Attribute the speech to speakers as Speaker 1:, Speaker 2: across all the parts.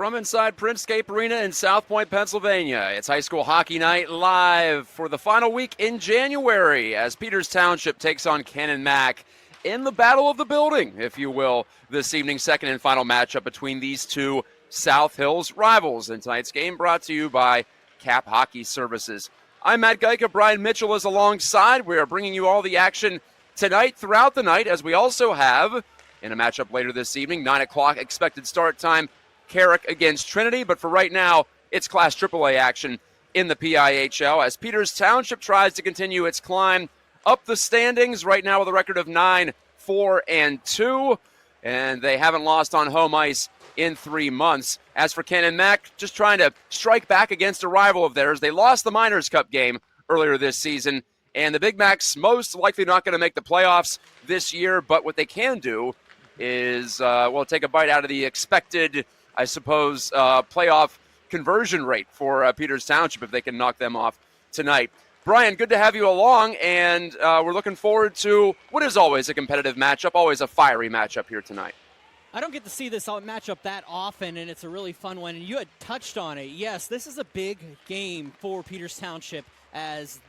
Speaker 1: From inside Printscape Arena in South Point, Pennsylvania, it's high school hockey night live for the final week in January as Peters Township takes on Canon Mac in the battle of the building, if you will, this evening's second and final matchup between these two South Hills rivals. And tonight's game brought to you by Cap Hockey Services. I'm Matt Gajtka. Brian Mitchell is alongside. We are bringing you all the action tonight throughout the night, as we also have, in a matchup later this evening, 9 o'clock expected start time, Carrick against Trinity. But for right now, it's Class AAA action in the PIHL as Peters Township tries to continue its climb up the standings right now with a record of 9-4-2, and they haven't lost on home ice in 3 months. As for Canon Mac, just trying to strike back against a rival of theirs. They lost the Miners Cup game earlier this season, and the Big Macs most likely not going to make the playoffs this year, but what they can do is, take a bite out of the expected, I suppose, playoff conversion rate for Peters Township if they can knock them off tonight. Brian, good to have you along, and we're looking forward to what is always a competitive matchup, always a fiery matchup here tonight.
Speaker 2: I don't get to see this matchup that often, and it's a really fun one. And you had touched on it. Yes, this is a big game for Peters Township, as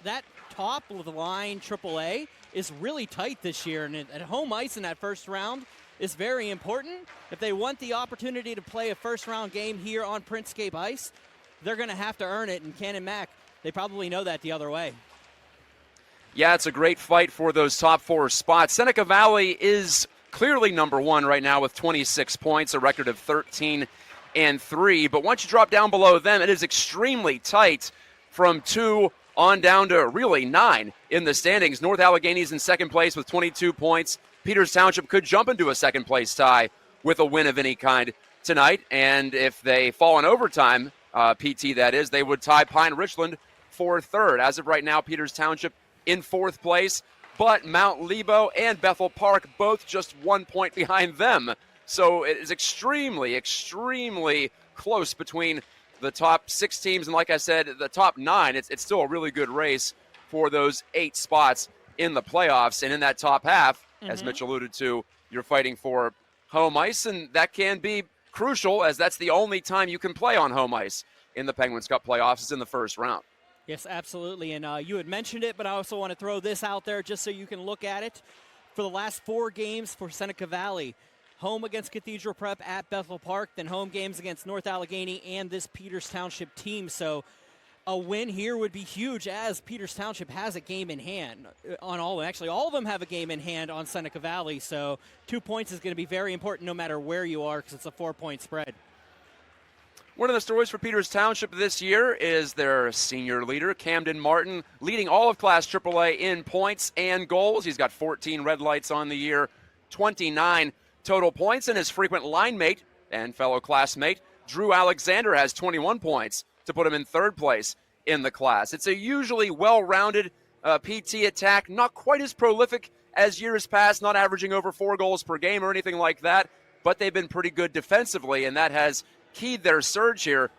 Speaker 2: that top of the line AAA is really tight this year, and at home ice in that first round is very important. If they want the opportunity to play a first-round game here on Printscape ice, they're going to have to earn it, and Canon Mac, they probably know that the other way.
Speaker 1: Yeah, it's a great fight for those top four spots. Seneca Valley is clearly number one right now with 26 points, a record of 13-3. But once you drop down below them, it is extremely tight from 2 on down to really 9 in the standings. North Allegheny's in second place with 22 points. Peters Township could jump into a second-place tie with a win of any kind tonight. And if they fall in overtime, PT that is, they would tie Pine Richland for third. As of right now, Peters Township in fourth place, but Mount Lebo and Bethel Park both just 1 point behind them. So it is extremely, extremely close between the top 6 teams. And like I said, the top 9, it's still a really good race for those 8 spots in the playoffs. And in that top half, as Mitch alluded to, you're fighting for home ice, and that can be crucial, as that's the only time you can play on home ice in the Penguins Cup playoffs is in the first round.
Speaker 2: Yes, absolutely. And you had mentioned it, but I also want to throw this out there just so you can look at it. For the last 4 games for Seneca Valley, home against Cathedral Prep at Bethel Park, then home games against North Allegheny and this Peters Township team. So a win here would be huge, as Peters Township has a game in hand on all. Actually, all of them have a game in hand on Seneca Valley. So 2 points is going to be very important no matter where you are, because it's a 4-point spread.
Speaker 1: One of the stories for Peters Township this year is their senior leader, Camden Martin, leading all of Class AAA in points and goals. He's got 14 red lights on the year, 29 total points, and his frequent line mate and fellow classmate, Drew Alexander, has 21 points to put him in third place in the class. It's a usually well-rounded PT attack, not quite as prolific as years past, not averaging over 4 goals per game or anything like that, but they've been pretty good defensively, and that has keyed their surge here.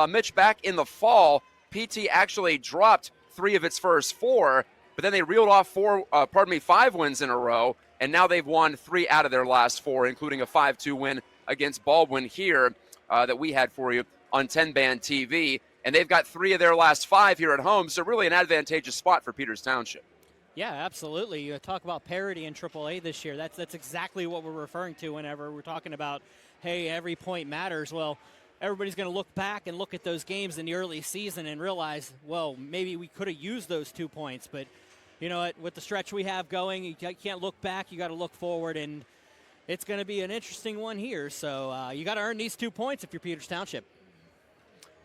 Speaker 1: Mitch, back in the fall, PT actually dropped 3 of its first 4, but then they reeled off 5 wins in a row, and now they've won 3 out of their last 4, including a 5-2 win against Baldwin here that we had for you on TenbandTV, and they've got 3 of their last 5 here at home, so really an advantageous spot for Peters Township.
Speaker 2: Yeah, absolutely. You talk about parity in AAA this year. That's exactly what we're referring to whenever we're talking about, hey, every point matters. Well, everybody's going to look back and look at those games in the early season and realize, well, maybe we could have used those 2 points. But you know what? With the stretch we have going, you can't look back. You got to look forward, and it's going to be an interesting one here. So you got to earn these 2 points if you're Peters Township.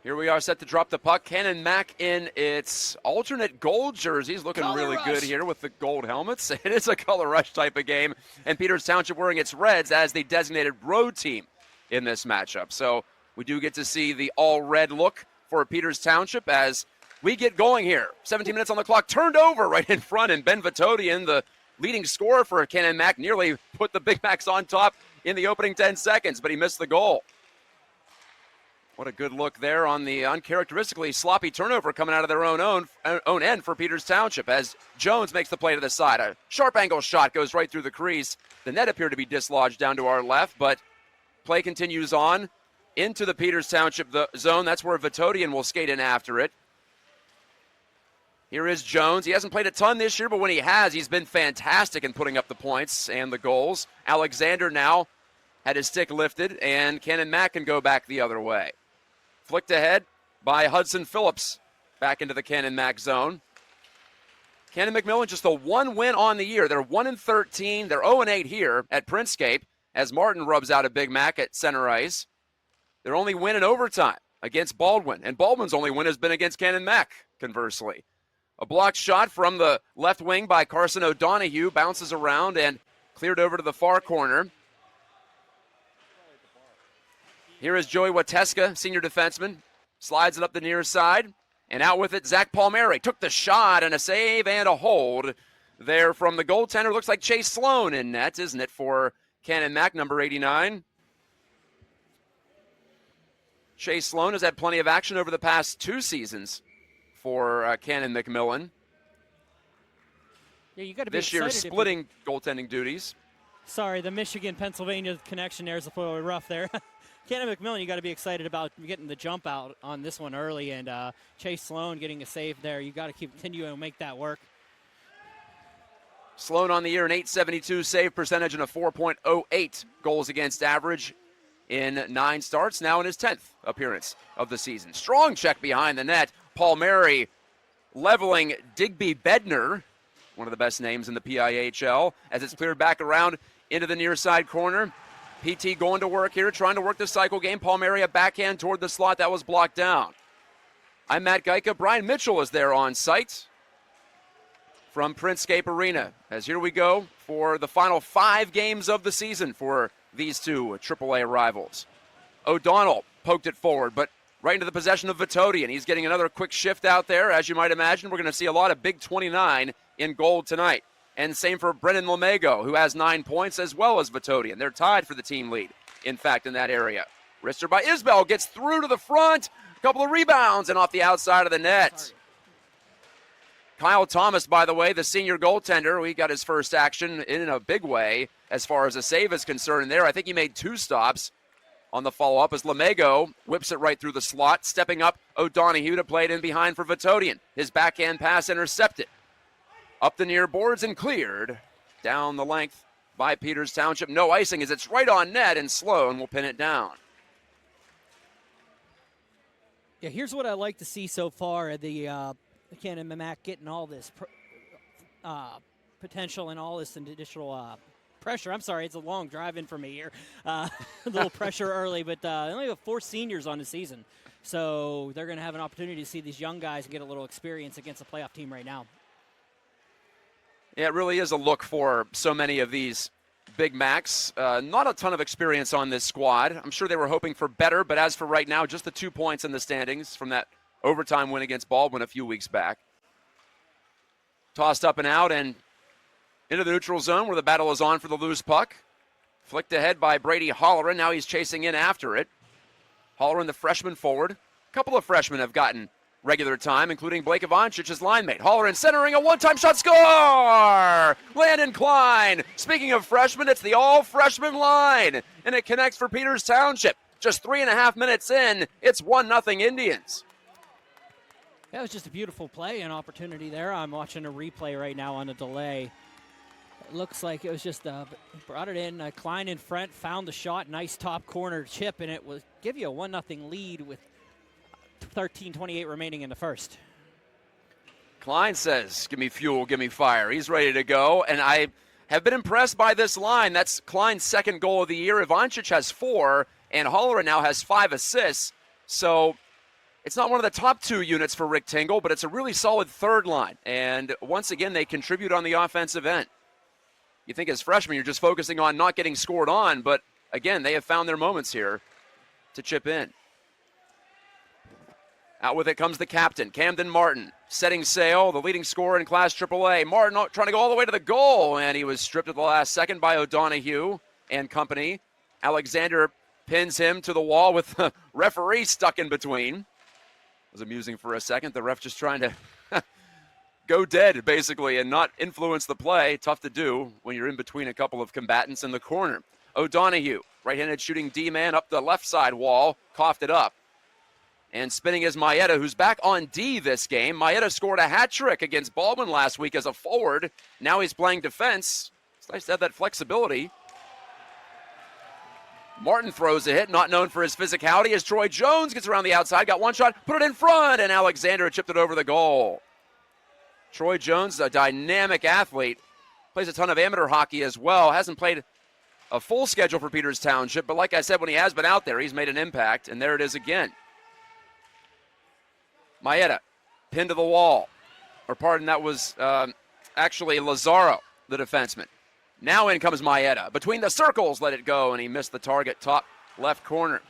Speaker 1: Here we are set to drop the puck. Canon Mac in its alternate gold jerseys, looking really good here with the gold helmets. It is a color rush type of game, and Peters Township wearing its reds as the designated road team in this matchup. So we do get to see the all-red look for Peters Township as we get going here. 17 minutes on the clock, turned over right in front, and Ben Vitodian, the leading scorer for Canon Mac, nearly put the Big Macs on top in the opening 10 seconds, but he missed the goal. What a good look there on the uncharacteristically sloppy turnover coming out of their own end for Peters Township as Jones makes the play to the side. A sharp angle shot goes right through the crease. The net appeared to be dislodged down to our left, but play continues on. into the Peters Township zone. That's where Vitodian will skate in after it. Here is Jones. He hasn't played a ton this year, but when he has, he's been fantastic in putting up the points and the goals. Alexander now had his stick lifted, and Canon Mac can go back the other way. Flicked ahead by Hudson Phillips back into the Canon Mac zone. Canon McMillan just a 1 win on the year. They're 1-13. They're 0-8 here at Printscape as Martin rubs out a Big Mac at center ice. Their only win in overtime against Baldwin, and Baldwin's only win has been against Canon Mac, conversely. A blocked shot from the left wing by Carson O'Donohue bounces around and cleared over to the far corner. Here is Joey Wateska, senior defenseman. Slides it up the near side. And out with it, Zach Palmieri. Took the shot and a save and a hold there from the goaltender. Looks like Chase Sloan in net, isn't it, for Canon Mac, number 89. Chase Sloan has had plenty of action over the past 2 seasons for Canon McMillan.
Speaker 2: Yeah, you got to be
Speaker 1: this year splitting goaltending duties.
Speaker 2: Sorry, the Michigan-Pennsylvania connection there is a little rough there. Canon McMillan, you got to be excited about getting the jump out on this one early, and Chase Sloan getting a save there. You got to continue and make that work.
Speaker 1: Sloan on the year, an .872 save percentage and a 4.08 goals against average in 9 starts, now in his 10th appearance of the season. Strong check behind the net. Palmieri leveling Digby Bednar, one of the best names in the PIHL, as it's cleared back around into the near side corner. PT going to work here, trying to work the cycle game. Palmieri a backhand toward the slot that was blocked down. I'm Matt Gajtka. Brian Mitchell is there on site from Printscape Arena. As here we go for the final 5 games of the season for these two AAA rivals. O'Donnell poked it forward, but right into the possession of Vitodian. He's getting another quick shift out there. As you might imagine, we're going to see a lot of big 29 in gold tonight. And same for Brennan Lamego, who has 9 points, as well as Vitodian. They're tied for the team lead, in fact, in that area. Wrister by Isbell gets through to the front. A couple of rebounds and off the outside of the net. Sorry. Kyle Thomas, by the way, the senior goaltender, he got his first action in a big way as far as a save is concerned there. I think he made 2 stops on the follow-up as Lamego whips it right through the slot, stepping up O'Donohue to play it in behind for Vitodian. His backhand pass intercepted. Up the near boards and cleared down the length by Peters Township. No icing as it's right on net, and Sloan will pin it down.
Speaker 2: Yeah, here's what I like to see so far. The Canon Mac getting all this potential and all this additional pressure. I'm sorry, it's a long drive in for me here. A little pressure early, but they only have 4 seniors on the season. So they're going to have an opportunity to see these young guys get a little experience against a playoff team right now.
Speaker 1: Yeah, it really is a look for so many of these Big Macs. Not a ton of experience on this squad. I'm sure they were hoping for better, but as for right now, just the 2 points in the standings from that overtime win against Baldwin a few weeks back. Tossed up and out and into the neutral zone where the battle is on for the loose puck. Flicked ahead by Brady Holleran. Now he's chasing in after it. Holleran, the freshman forward. A couple of freshmen have gotten regular time, including Blake Ivancich's line mate. Holleran centering a one-time shot, score! Landon Klein. Speaking of freshmen, it's the all-freshman line, and it connects for Peters Township. Just 3.5 minutes in, it's 1-0 Indians.
Speaker 2: That was just a beautiful play and opportunity there. I'm watching a replay right now on a delay. It looks like it was just brought it in. Klein in front, found the shot, nice top corner chip, and it will give you a 1-0 lead with 13:28 remaining in the first.
Speaker 1: Klein says, give me fuel, give me fire. He's ready to go, and I have been impressed by this line. That's Klein's second goal of the year. Ivancic has 4, and Holleran now has 5 assists. So it's not one of the top 2 units for Rick Tingle, but it's a really solid third line. And once again, they contribute on the offensive end. You think as freshmen, you're just focusing on not getting scored on, but again, they have found their moments here to chip in. Out with it comes the captain, Camden Martin, setting sail, the leading scorer in Class AAA. Martin trying to go all the way to the goal, and he was stripped at the last second by O'Donohue and company. Alexander pins him to the wall with the referee stuck in between. It was amusing for a second. The ref just trying to go dead, basically, and not influence the play. Tough to do when you're in between a couple of combatants in the corner. O'Donohue Right-handed shooting D-man up the left side wall, coughed it up. And spinning is Maeda, who's back on D this game. Maeda scored a hat trick against Baldwin last week as a forward. Now he's playing defense. It's nice to have that flexibility. Martin throws a hit, not known for his physicality, as Troy Jones gets around the outside, got one shot, put it in front, and Alexander chipped it over the goal. Troy Jones, a dynamic athlete, plays a ton of amateur hockey as well. Hasn't played a full schedule for Peters Township, but like I said, when he has been out there, he's made an impact, and there it is again. Maeda, pinned to the wall. Or pardon, that was actually Lazaro, the defenseman. Now in comes Maeda. Between the circles, let it go, and he missed the target, top left corner.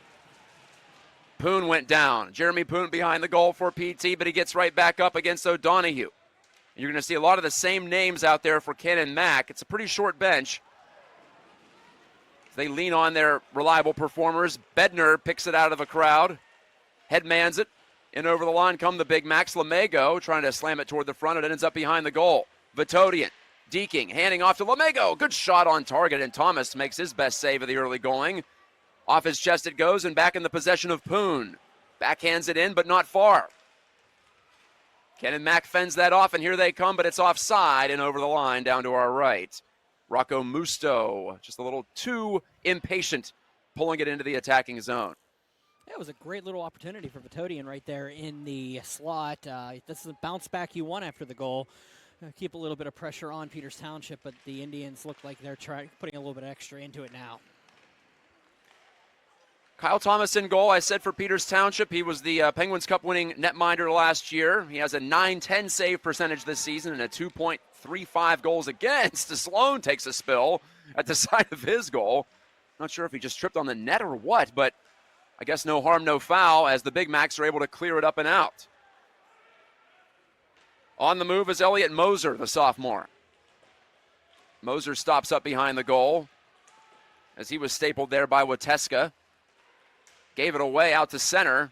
Speaker 1: Poon went down. Jeremy Poon behind the goal for PT, but he gets right back up against O'Donohue. You're going to see a lot of the same names out there for Canon Mac. It's a pretty short bench. They lean on their reliable performers. Bednar picks it out of the crowd. Headmans it. In over the line come the big Max Lamego, trying to slam it toward the front. It ends up behind the goal. Vitodian, deking, handing off to Lamego. Good shot on target, and Thomas makes his best save of the early going. Off his chest it goes, and back in the possession of Poon. Backhands it in, but not far. Canon Mac fends that off, and here they come, but it's offside and over the line down to our right. Rocco Musto, just a little too impatient, pulling it into the attacking zone.
Speaker 2: That was a great little opportunity for Vitodian right there in the slot. This is the bounce back you want after the goal. Keep a little bit of pressure on Peters Township, but the Indians look like they're putting a little bit extra into it now.
Speaker 1: Kyle Thomas in goal. I said for Peters Township, he was the Penguins Cup winning netminder last year. He has a .910 save percentage this season and a 2.35 goals against. Sloan takes a spill at the side of his goal. Not sure if he just tripped on the net or what, but I guess no harm, no foul, as the Big Macs are able to clear it up and out. On the move is Elliot Moser, the sophomore. Moser stops up behind the goal as he was stapled there by Wateska. Gave it away out to center.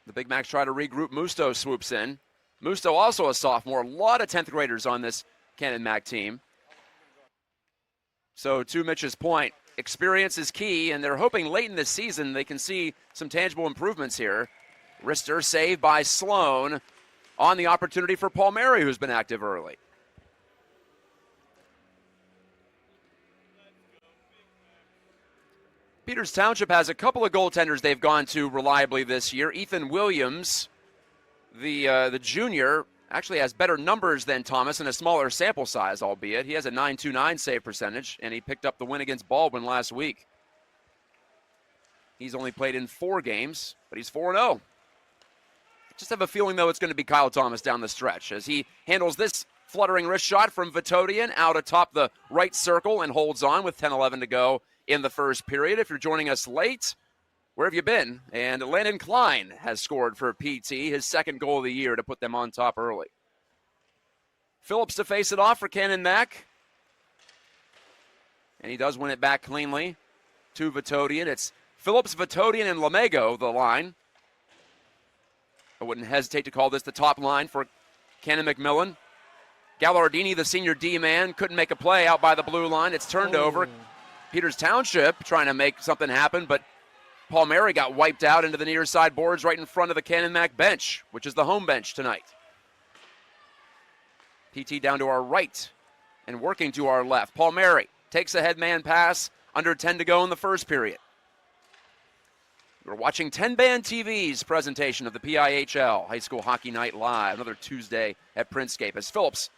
Speaker 1: The Big Macs try to regroup. Musto swoops in. Musto also a sophomore. A lot of 10th graders on this Canon Mac team. So to Mitch's point, experience is key, and they're hoping late in this season they can see some tangible improvements here. Rister saved by Sloan on the opportunity for Palmieri, who's been active early. Peters Township has a couple of goaltenders they've gone to reliably this year. Ethan Williams, the junior, actually has better numbers than Thomas and a smaller sample size, albeit. He has a .929 save percentage, and he picked up the win against Baldwin last week. He's only played in 4 games, but he's 4-0. Just have a feeling, though, it's going to be Kyle Thomas down the stretch as he handles this fluttering wrist shot from Vitodian out atop the right circle and holds on with 10:11 to go in the first period. If you're joining us late, where have you been? And Landon Klein has scored for PT, his second goal of the year to put them on top early. Phillips to face it off for Canon Mac. And he does win it back cleanly to Vitodian. It's Phillips, Vitodian, and Lamego, the line. I wouldn't hesitate to call this the top line for Canon McMillan. Gallardini, the senior D-man, couldn't make a play out by the blue line. It's turned over. Peters Township trying to make something happen, but Palmieri got wiped out into the near side boards right in front of the Canon Mac bench, which is the home bench tonight. PT down to our right and working to our left. Palmieri takes a headman pass, under 10 to go in the first period. We're watching TenbandTV's presentation of the PIHL High School Hockey Night Live, another Tuesday at Printscape, as Phillips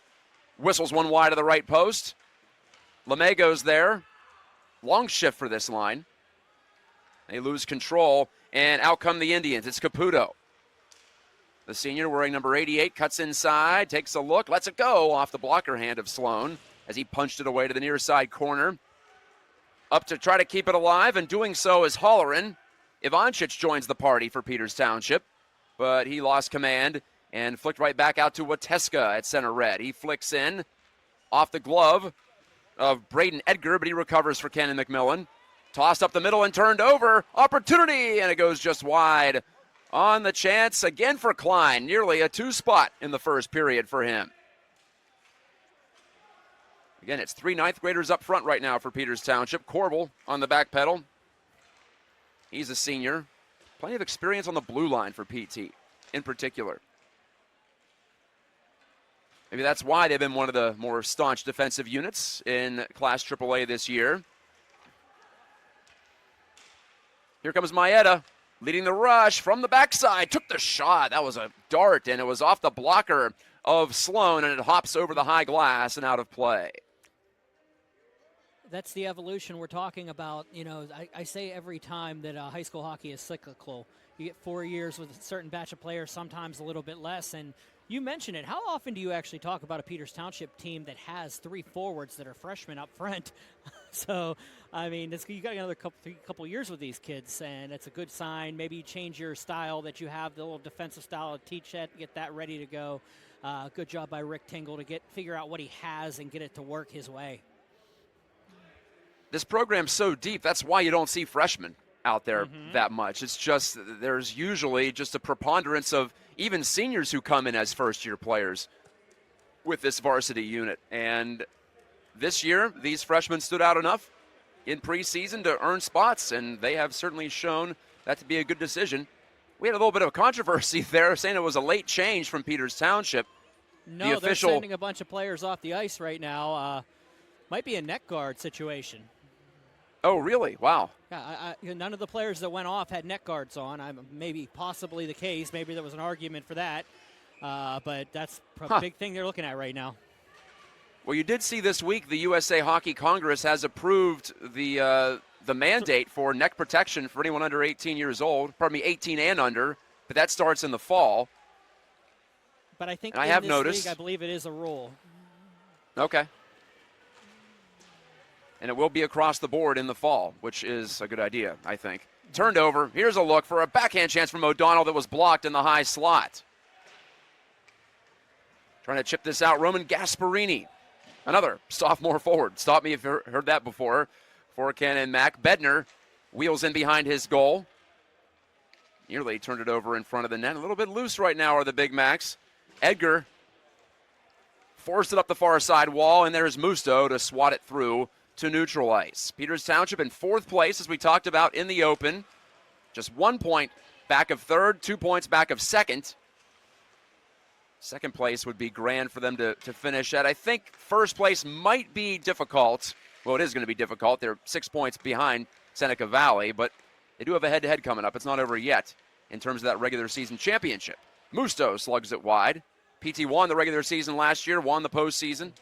Speaker 1: whistles one wide of the right post. Lamego's there. Long shift for this line. They lose control, and out come the Indians. It's Caputo. The senior wearing number 88 cuts inside, takes a look, lets it go off the blocker hand of Sloan as he punched it away to the near side corner. Up to try to keep it alive, and doing so is Holleran. Ivancic joins the party for Peters Township, but he lost command and flicked right back out to Wateska at center red. He flicks in off the glove of Braden Edgar, but he recovers for Canon McMillan. Tossed up the middle and turned over. Opportunity, and it goes just wide. On the chance again for Klein. Nearly a 2-spot in the first period for him. Again, it's 3 ninth graders up front right now for Peters Township. Corbel on the back pedal. He's a senior. Plenty of experience on the blue line for PT in particular. Maybe that's why they've been one of the more staunch defensive units in Class AAA this year. Here comes Maeda, leading the rush from the backside. Took the shot. That was a dart, and it was off the blocker of Sloan, and it hops over the high glass and out of play.
Speaker 2: That's the evolution we're talking about. You know, I say every time that high school hockey is cyclical. You get 4 years with a certain batch of players, sometimes a little bit less. And you mentioned it. How often do you actually talk about a Peters Township team that has 3 forwards that are freshmen up front? So, I mean, you got another couple years with these kids, and it's a good sign. Maybe you change your style that you have, the little defensive style, teach that, get that ready to go. Good job by Rick Tingle to figure out what he has and get it to work his way.
Speaker 1: This program's so deep, that's why you don't see freshmen out there that much. It's just there's usually just a preponderance of even seniors who come in as first-year players with this varsity unit. And this year, these freshmen stood out enough in preseason to earn spots, and they have certainly shown that to be a good decision. We had a little bit of a controversy there, saying it was a late change from Peters Township.
Speaker 2: No, they're sending a bunch of players off the ice right now. Might be a neck guard situation.
Speaker 1: Oh, really? Wow.
Speaker 2: Yeah, none of the players that went off had neck guards on. Maybe possibly the case. Maybe there was an argument for that. But that's a big thing they're looking at right now.
Speaker 1: Well, you did see this week the USA Hockey Congress has approved the mandate for neck protection for anyone under 18 years old. Pardon me, 18 and under. But that starts in the fall.
Speaker 2: But I think
Speaker 1: I
Speaker 2: in
Speaker 1: have
Speaker 2: this
Speaker 1: noticed.
Speaker 2: league, I believe it is a rule.
Speaker 1: Okay. And it will be across the board in the fall, which is a good idea, I think. Turned over. Here's a look for a backhand chance from O'Donnell that was blocked in the high slot. Trying to chip this out, Roman Gasparini. Another sophomore forward. Stop me if you've heard that before. For Canon Mac. Bednar wheels in behind his goal. Nearly turned it over in front of the net. A little bit loose right now are the Big Macs. Edgar forced it up the far side wall, and there's Musto to swat it through to neutral ice. Peters Township in 4th place, as we talked about in the open. Just 1 point back of 3rd, 2 points back of 2nd. 2nd place would be grand for them to finish at. I think 1st place might be difficult. Well, it is going to be difficult. They're 6 points behind Seneca Valley, but they do have a head-to-head coming up. It's not over yet in terms of that regular season championship. Musto slugs it wide. PT won the regular season last year, won the postseason.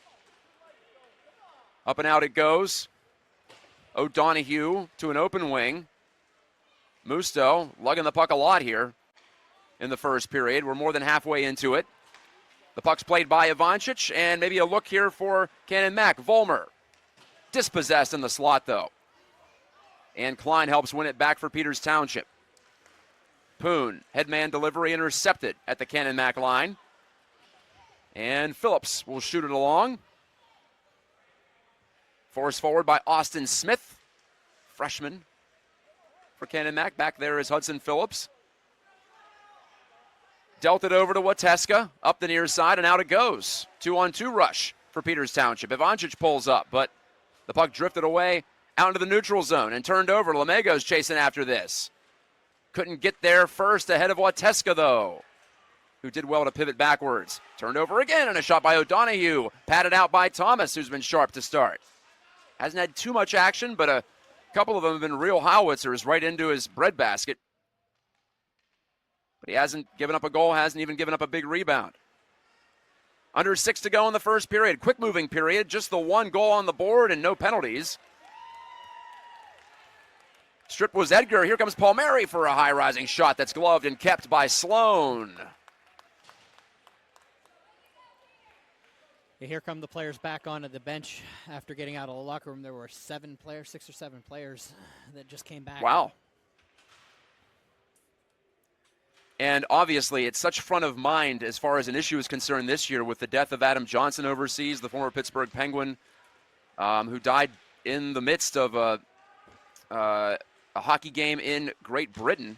Speaker 1: Up and out it goes. O'Donohue to an open wing. Musto lugging the puck a lot here in the first period. We're more than halfway into it. The puck's played by Ivancic, and maybe a look here for Canon Mac. Volmer dispossessed in the slot, though. And Klein helps win it back for Peters Township. Poon, headman delivery intercepted at the Canon Mac line. And Phillips will shoot it along. Forced forward by Austin Smith, freshman for Canon Mac. Back there is Hudson Phillips. Dealt it over to Wateska, up the near side, and out it goes. 2-on-2 rush for Peters Township. Ivancic pulls up, but the puck drifted away out into the neutral zone and turned over. Lamego's chasing after this. Couldn't get there first ahead of Wateska, though, who did well to pivot backwards. Turned over again, and a shot by O'Donohue. Patted out by Thomas, who's been sharp to start. Hasn't had too much action, but a couple of them have been real howitzers right into his breadbasket. But he hasn't given up a goal, hasn't even given up a big rebound. Under 6 to go in the first period. Quick moving period, just the 1 goal on the board and no penalties. Strip was Edgar. Here comes Palmieri for a high-rising shot that's gloved and kept by Sloan.
Speaker 2: Here come the players back onto the bench after getting out of the locker room. There were 6 or 7 players that just came back.
Speaker 1: Wow. And obviously, it's such front of mind as far as an issue is concerned this year with the death of Adam Johnson overseas, the former Pittsburgh Penguin, who died in the midst of a hockey game in Great Britain,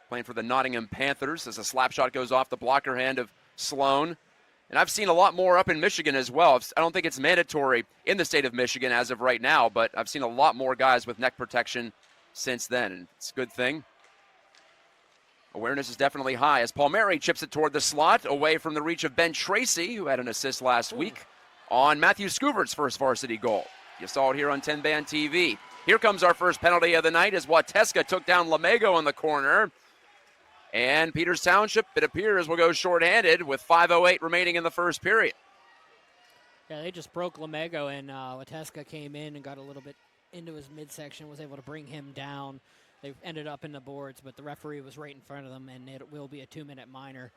Speaker 1: playing for the Nottingham Panthers as a slap shot goes off the blocker hand of Sloan. And I've seen a lot more up in Michigan as well. I don't think it's mandatory in the state of Michigan as of right now, but I've seen a lot more guys with neck protection since then, and it's a good thing. Awareness is definitely high as Palmieri chips it toward the slot, away from the reach of Ben Tracy, who had an assist last week on Matthew Scoovert's first varsity goal. You saw it here on TenbandTV. Here comes our first penalty of the night as Wateska took down Lamego in the corner. And Peters Township, it appears, will go shorthanded with 5:08 remaining in the first period.
Speaker 2: Yeah, they just broke Lamego, and Wateska came in and got a little bit into his midsection, was able to bring him down. They ended up in the boards, but the referee was right in front of them, and it will be a 2-minute minor.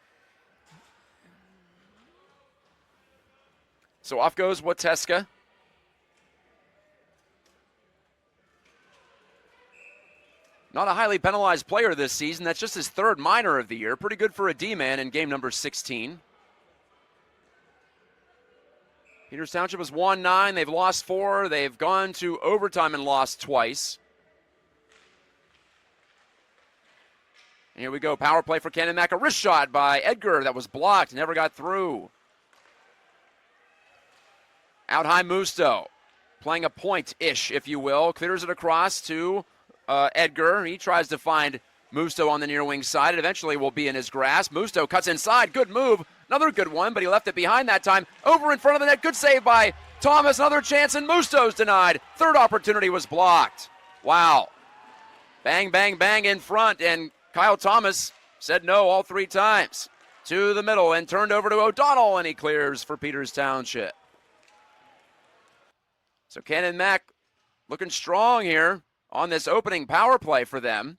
Speaker 1: So off goes Wateska. Not a highly penalized player this season. That's just his third minor of the year. Pretty good for a D-man in game number 16. Peters Township has won 9. They've lost 4. They've gone to overtime and lost twice. And here we go. Power play for Canon Mac. A wrist shot by Edgar that was blocked. Never got through. Out high Musto. Playing a point-ish, if you will. Clears it across to Edgar. He tries to find Musto on the near wing side. It eventually will be in his grasp. Musto cuts inside. Good move. Another good one, but he left it behind that time. Over in front of the net. Good save by Thomas. Another chance, and Musto's denied. Third opportunity was blocked. Wow. Bang, bang, bang in front, and Kyle Thomas said no all 3 times. To the middle and turned over to O'Donnell, and he clears for Peters Township. So Canon Mac looking strong here on this opening power play for them.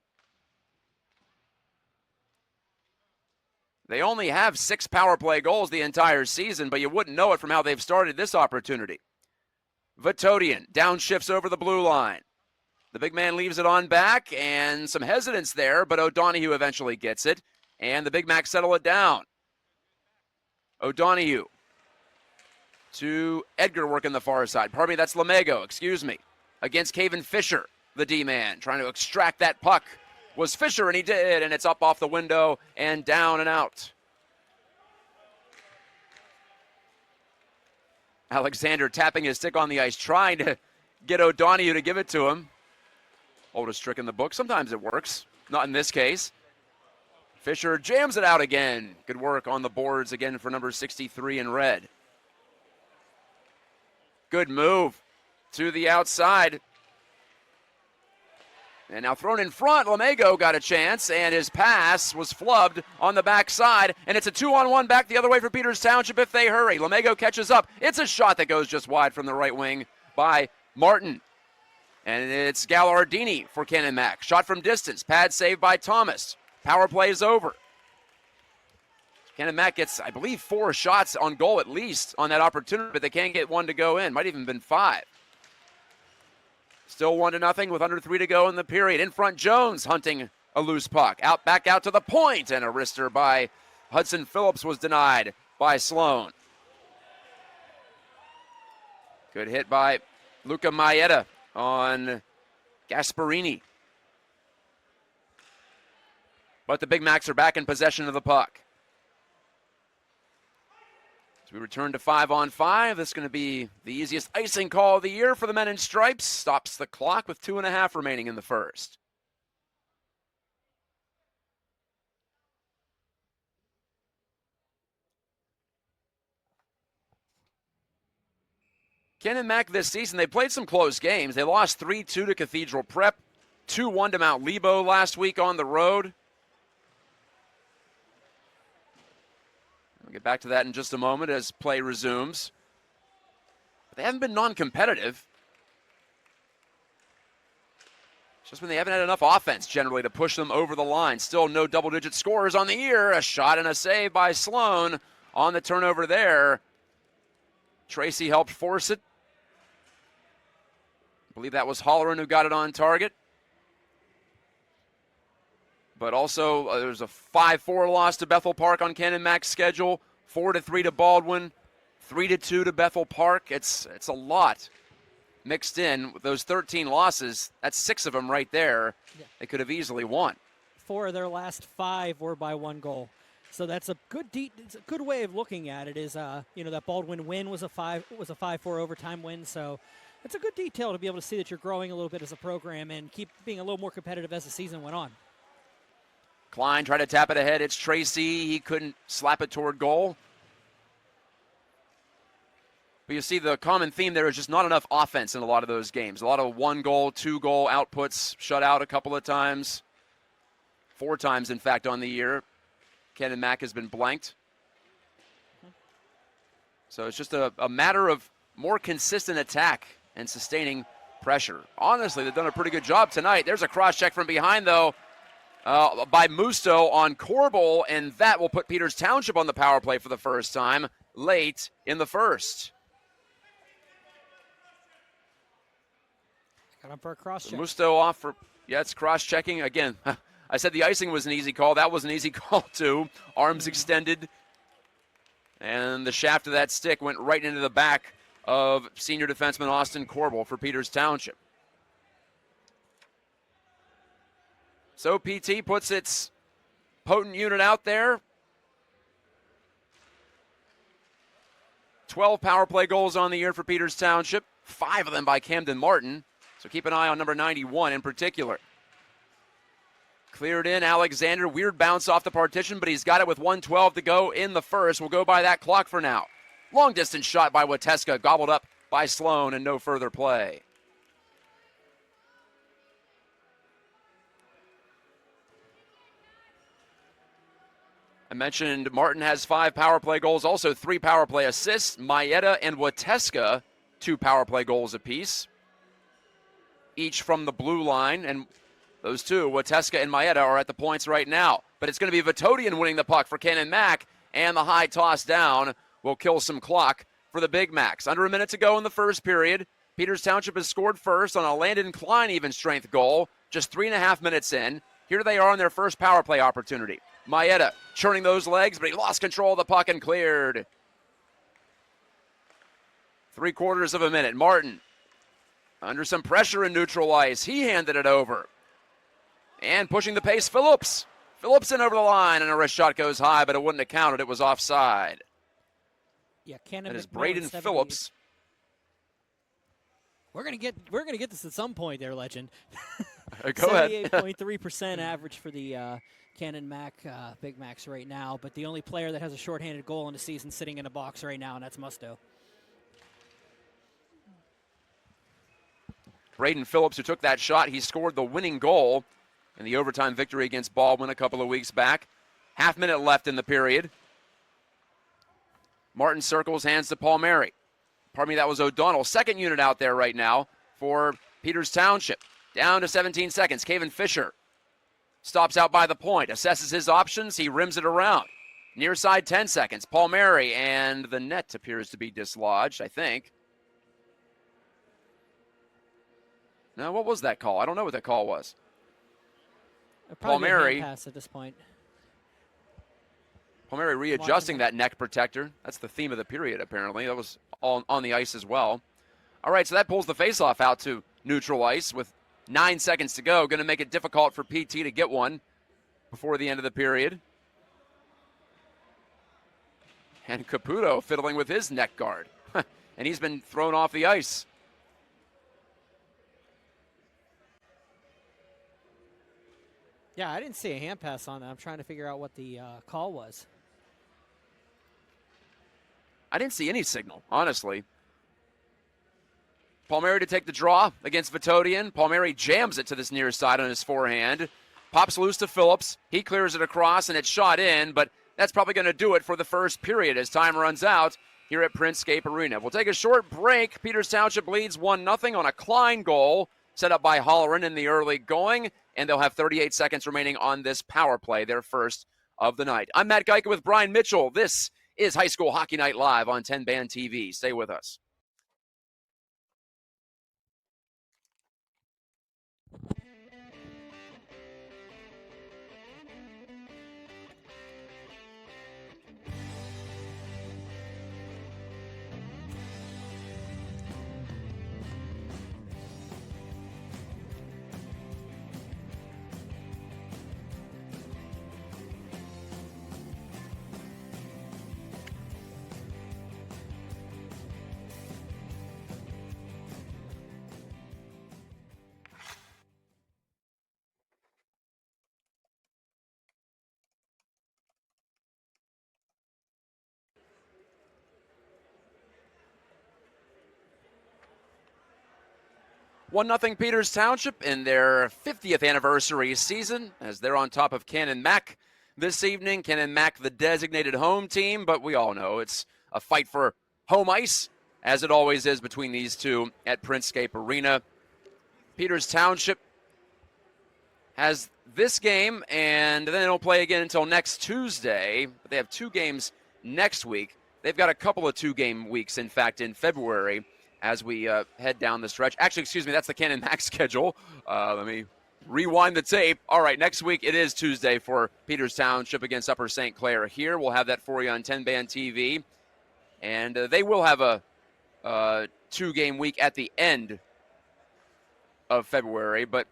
Speaker 1: They only have 6 power play goals the entire season, but you wouldn't know it from how they've started this opportunity. Vatodian downshifts over the blue line. The big man leaves it on back, and some hesitance there, but O'Donohue eventually gets it, and the Big Mac settle it down. O'Donohue to Edgar working the far side. Pardon me, that's Lamego, excuse me. Against Caven Fisher, the D-man, trying to extract that puck. Was Fisher, and he did, and it's up off the window and down and out. Alexander tapping his stick on the ice, trying to get O'Donohue to give it to him. Oldest trick in the book. Sometimes it works. Not in this case. Fisher jams it out again. Good work on the boards again for number 63 in red. Good move to the outside. And now thrown in front, Lamego got a chance, and his pass was flubbed on the backside, and it's a 2-on-1 back the other way for Peters Township if they hurry. Lamego catches up. It's a shot that goes just wide from the right wing by Martin. And it's Gallardini for Canon Mac. Shot from distance. Pad saved by Thomas. Power play is over. Canon Mac gets, I believe, 4 shots on goal at least on that opportunity, but they can't get 1 to go in. Might even been 5. Still 1-0 with under 3 to go in the period. In front, Jones hunting a loose puck. Back out to the point, and a wrister by Hudson Phillips was denied by Sloan. Good hit by Luca Maeda on Gasparini. But the Big Macs are back in possession of the puck. As we return to 5-on-5, this is going to be the easiest icing call of the year for the men in stripes. Stops the clock with 2.5 remaining in the first. Canon Mac this season, they played some close games. They lost 3-2 to Cathedral Prep, 2-1 to Mount Lebo last week on the road. We'll get back to that in just a moment as play resumes. But they haven't been non-competitive. It's just when they haven't had enough offense generally to push them over the line. Still no double-digit scores on the year. A shot and a save by Sloan on the turnover there. Tracy helped force it. I believe that was Holleran who got it on target. But also, there's a 5-4 loss to Bethel Park on Canon Mac's schedule, 4-3 to Baldwin, 3-2 to Bethel Park. It's a lot mixed in with those 13 losses. That's 6 of them right there. Yeah. They could have easily won. 4
Speaker 2: of their last 5 were by 1 goal. So that's a it's a good way of looking at it. Is that Baldwin win was a 5-4 overtime win. So It's a good detail to be able to see that you're growing a little bit as a program and keep being a little more competitive as the season went on.
Speaker 1: Klein tried to tap it ahead. It's Tracy. He couldn't slap it toward goal. But you see the common theme there is just not enough offense in a lot of those games. A lot of 1-goal, 2-goal outputs, shut out a couple of times. 4 times, in fact, on the year. Canon Mac has been blanked. So it's just a matter of more consistent attack and sustaining pressure. Honestly, they've done a pretty good job tonight. There's a cross-check from behind, though, by Musto on Corbel, and that will put Peters Township on the power play for the first time late in the first.
Speaker 2: Got him for a cross-check.
Speaker 1: Musto off for, it's cross-checking. Again, I said the icing was an easy call. That was an easy call, too. Arms extended. And the shaft of that stick went right into the back of senior defenseman Austin Corbel for Peters Township. So PT puts its potent unit out there. 12 power play goals on the year for Peters Township, 5 of them by Camden Martin. So keep an eye on number 91 in particular. Cleared in, Alexander. Weird bounce off the partition, but he's got it with 1:12 to go in the first. We'll go by that clock for now. Long distance shot by Wateska, gobbled up by Sloan, and no further play. I mentioned Martin has 5 power play goals, also 3 power play assists. Maeda and Wateska, 2 power play goals apiece, each from the blue line, and those two, Wateska and Maeda, are at the points right now. But it's going to be Vitodian winning the puck for Canon Mac, and the high toss down will kill some clock for the Big Macs. Under a minute to go in the first period. Peters Township has scored first on a Landon Klein even strength goal, just 3.5 minutes in. Here they are on their first power play opportunity. Maeda churning those legs, but he lost control of the puck and cleared. 3/4 of a minute. Martin under some pressure in neutral ice. He handed it over. And pushing the pace, Phillips. Phillips in over the line, and a wrist shot goes high, but it wouldn't have counted. It was offside.
Speaker 2: Yeah, Canon
Speaker 1: That is
Speaker 2: McMillan,
Speaker 1: Braden
Speaker 2: 70.
Speaker 1: Phillips.
Speaker 2: We're gonna get this at some point, there, legend.
Speaker 1: Go ahead.
Speaker 2: 78.3% average for the Canon Mac Big Macs right now, but the only player that has a shorthanded goal in the season sitting in a box right now, and that's Musto.
Speaker 1: Braden Phillips, who took that shot, he scored the winning goal in the overtime victory against Baldwin a couple of weeks back. Half minute left in the period. Martin circles, hands to Paul Mary. Pardon me, that was O'Donnell. Second unit out there right now for Peters Township. Down to 17 seconds. Caven Fisher stops out by the point, assesses his options. He rims it around. Near side, 10 seconds. Paul Mary, and the net appears to be dislodged, I think. Now, what was that call? I don't know what that call was. Paul Mary.
Speaker 2: Pass at this point.
Speaker 1: Paul Mary readjusting that neck protector. That's the theme of the period, apparently. That was all on the ice as well. All right, so that pulls the faceoff out to neutral ice with 9 seconds to go. Going to make it difficult for PT to get one before the end of the period. And Caputo fiddling with his neck guard. And he's been thrown off the ice.
Speaker 2: Yeah, I didn't see a hand pass on that. I'm trying to figure out what the call was.
Speaker 1: I didn't see any signal, honestly. Palmieri to take the draw against Vitodian. Palmieri jams it to this near side on his forehand. Pops loose to Phillips. He clears it across, and it's shot in, but that's probably going to do it for the first period as time runs out here at Printscape Arena. We'll take a short break. Peters Township leads 1-0 on a Klein goal set up by Holleran in the early going, and they'll have 38 seconds remaining on this power play, their first of the night. I'm Matt Gajtka with Brian Mitchell. This is High School Hockey Night Live on TenbandTV. Stay with us. 1-0 Peters Township in their 50th anniversary season as they're on top of Canon Mac this evening. Canon Mac, the designated home team, but we all know it's a fight for home ice, as it always is between these two at Printscape Arena. Peters Township has this game, and then they don't play again until next Tuesday. But they have 2 games next week. They've got a couple of 2-game weeks, in fact, in February as we head down the stretch. Actually, excuse me, that's the Canon Mac schedule. Let me rewind the tape. All right, next week it is Tuesday for Peters Township against Upper St. Clair here. We'll have that for you on TenbandTV. And they will have a 2-game week at the end of February, but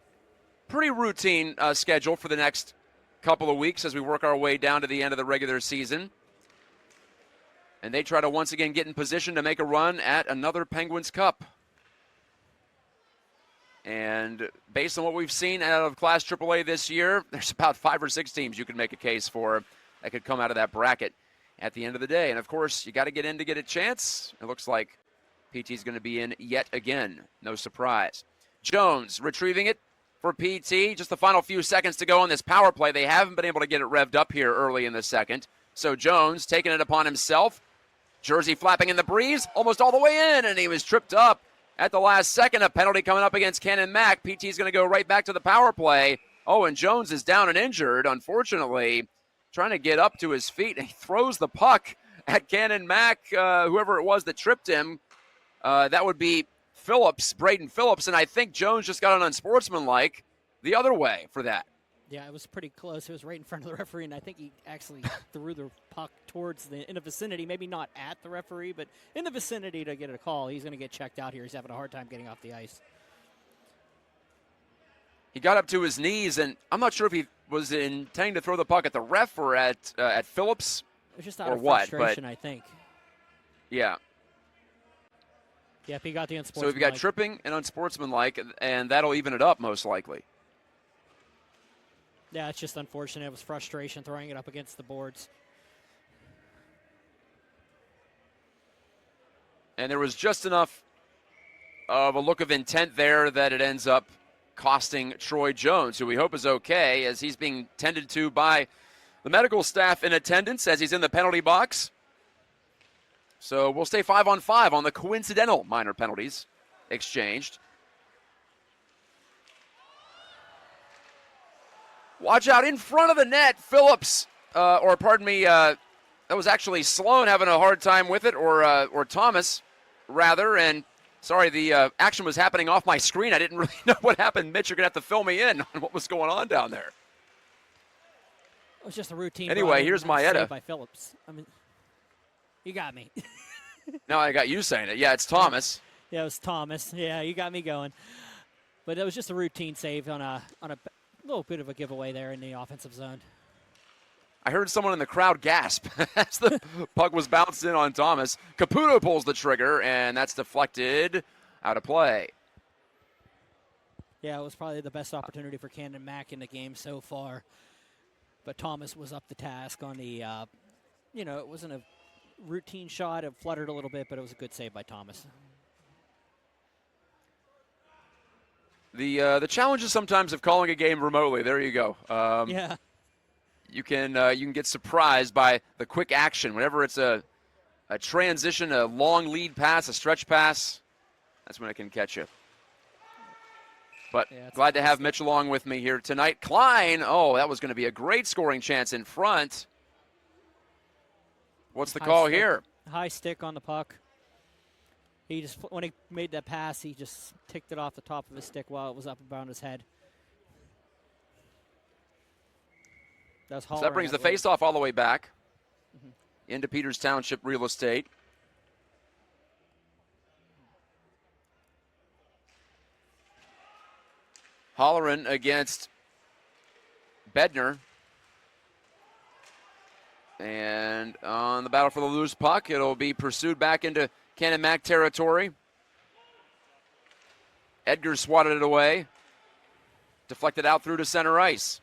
Speaker 1: pretty routine schedule for the next couple of weeks as we work our way down to the end of the regular season. And they try to once again get in position to make a run at another Penguins Cup. And based on what we've seen out of Class AAA this year, there's about 5 or 6 teams you can make a case for that could come out of that bracket at the end of the day. And, of course, you got to get in to get a chance. It looks like PT is going to be in yet again. No surprise. Jones retrieving it for PT. Just the final few seconds to go on this power play. They haven't been able to get it revved up here early in the second. So Jones taking it upon himself. Jersey flapping in the breeze, almost all the way in, and he was tripped up at the last second. A penalty coming up against Canon Mac. PT's going to go right back to the power play. Oh, and Jones is down and injured, unfortunately, trying to get up to his feet. And he throws the puck at Canon Mac, whoever it was that tripped him. That would be Phillips, Braden Phillips, and I think Jones just got an unsportsmanlike the other way for that.
Speaker 2: Yeah, it was pretty close. It was right in front of the referee, and I think he actually threw the puck towards in the vicinity, maybe not at the referee, but in the vicinity to get a call. He's going to get checked out here. He's having a hard time getting off the ice.
Speaker 1: He got up to his knees, and I'm not sure if he was intending to throw the puck at the ref or at Phillips
Speaker 2: it was just out
Speaker 1: or
Speaker 2: of
Speaker 1: what,
Speaker 2: frustration,
Speaker 1: but
Speaker 2: I think.
Speaker 1: Yeah.
Speaker 2: Yep, he got the unsportsmanlike.
Speaker 1: So we've got tripping and unsportsmanlike, and that'll even it up most likely.
Speaker 2: Yeah, it's just unfortunate. It was frustration throwing it up against the boards.
Speaker 1: And there was just enough of a look of intent there that it ends up costing Troy Jones, who we hope is okay, as he's being tended to by the medical staff in attendance as he's in the penalty box. So we'll stay 5-on-5 on the coincidental minor penalties exchanged. Watch out in front of the net, Phillips, that was actually Sloan having a hard time with it, or Thomas, rather. And sorry, the action was happening off my screen. I didn't really know what happened. Mitch, you're going to have to fill me in on what was going on down there.
Speaker 2: It was just a routine.
Speaker 1: Anyway, here's Maeda.
Speaker 2: By Phillips. I mean, you got me.
Speaker 1: Now I got you saying it. Yeah, it's Thomas.
Speaker 2: Yeah, it was Thomas. Yeah, you got me going. But it was just a routine save on a little bit of a giveaway there in the offensive zone.
Speaker 1: I heard someone in the crowd gasp as the puck was bounced in on Thomas. Caputo pulls the trigger, and that's deflected out of play.
Speaker 2: Yeah, it was probably the best opportunity for Canon Mac in the game so far. But Thomas was up the task on the, it wasn't a routine shot. It fluttered a little bit, but it was a good save by Thomas.
Speaker 1: The challenges sometimes of calling a game remotely. There you go.
Speaker 2: Yeah.
Speaker 1: You can get surprised by the quick action. Whenever it's a transition, a long lead pass, a stretch pass, that's when it can catch you. But yeah, glad to have Mitch along with me here tonight. Klein, that was going to be a great scoring chance in front. What's the call here?
Speaker 2: High stick on the puck. When he made that pass, he just ticked it off the top of his stick while it was up around his head.
Speaker 1: So that brings the faceoff all the way back into Peters Township Real Estate. Holleran against Bednar. And on the battle for the loose puck, it'll be pursued back into Canon Mac territory. Edgar swatted it away. Deflected out through to center ice.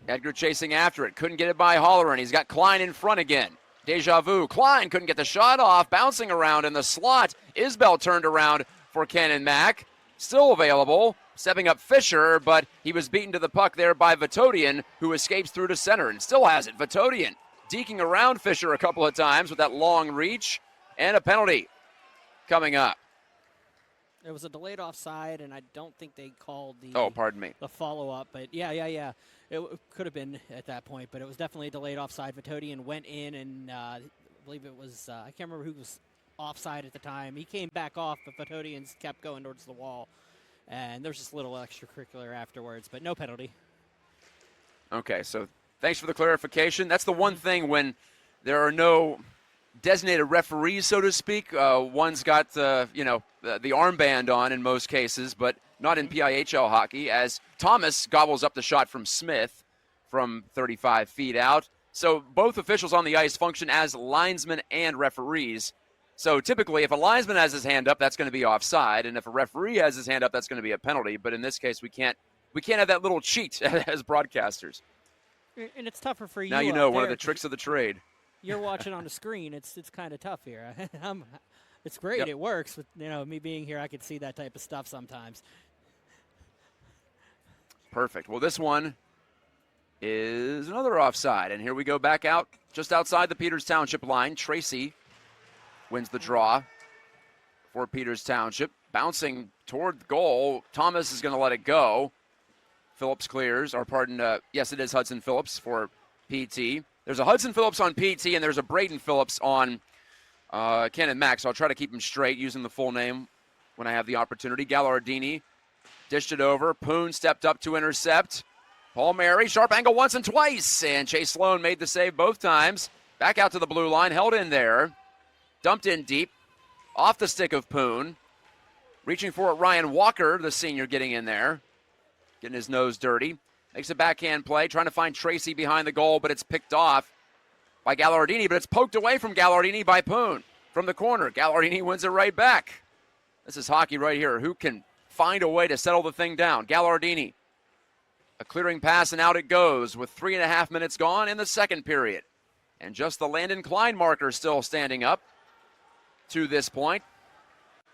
Speaker 1: Edgar chasing after it. Couldn't get it by Holleran. He's got Klein in front again. Deja vu. Klein couldn't get the shot off, bouncing around in the slot. Isbell turned around for Canon Mac. Still available. Stepping up Fisher, but he was beaten to the puck there by Vatodian, who escapes through to center and still has it. Vatodian deking around Fisher a couple of times with that long reach, and a penalty coming up.
Speaker 2: It was a delayed offside, and I don't think they called the
Speaker 1: pardon me.
Speaker 2: the follow-up. But, yeah. It could have been at that point, but it was definitely a delayed offside. Vatodian went in, and I believe it was I can't remember who was offside at the time. He came back off, but Vatodian kept going towards the wall. And there's just a little extracurricular afterwards, but no penalty.
Speaker 1: Okay, so thanks for the clarification. That's the one thing when there are no designated referees, so to speak. One's got the armband on in most cases, but not in PIHL hockey, as Thomas gobbles up the shot from Smith from 35 feet out. So both officials on the ice function as linesmen and referees. So typically, if a linesman has his hand up, that's going to be offside, and if a referee has his hand up, that's going to be a penalty. But in this case, we can't have that little cheat as broadcasters.
Speaker 2: And it's tougher for you.
Speaker 1: Now you know one of the tricks of the trade.
Speaker 2: You're watching on the screen. It's kind of tough here. It's great. Yep. It works. With me being here, I could see that type of stuff sometimes.
Speaker 1: Perfect. Well, this one is another offside, and here we go back out just outside the Peters Township line. Tracy wins the draw for Peters Township. Bouncing toward the goal. Thomas is going to let it go. Phillips clears, yes, it is Hudson Phillips for PT. There's a Hudson Phillips on PT, and there's a Braden Phillips on Canon Mac, so I'll try to keep him straight using the full name when I have the opportunity. Gallardini dished it over. Poon stepped up to intercept. Paul Mary, sharp angle once and twice, and Chase Sloan made the save both times. Back out to the blue line, held in there. Dumped in deep, off the stick of Poon. Reaching for it, Ryan Walker, the senior, getting in there. Getting his nose dirty. Makes a backhand play, trying to find Tracy behind the goal, but it's picked off by Gallardini, but it's poked away from Gallardini by Poon. From the corner, Gallardini wins it right back. This is hockey right here. Who can find a way to settle the thing down? Gallardini. A clearing pass, and out it goes with 3.5 minutes gone in the second period. And just the Landon Klein marker still standing up to this point.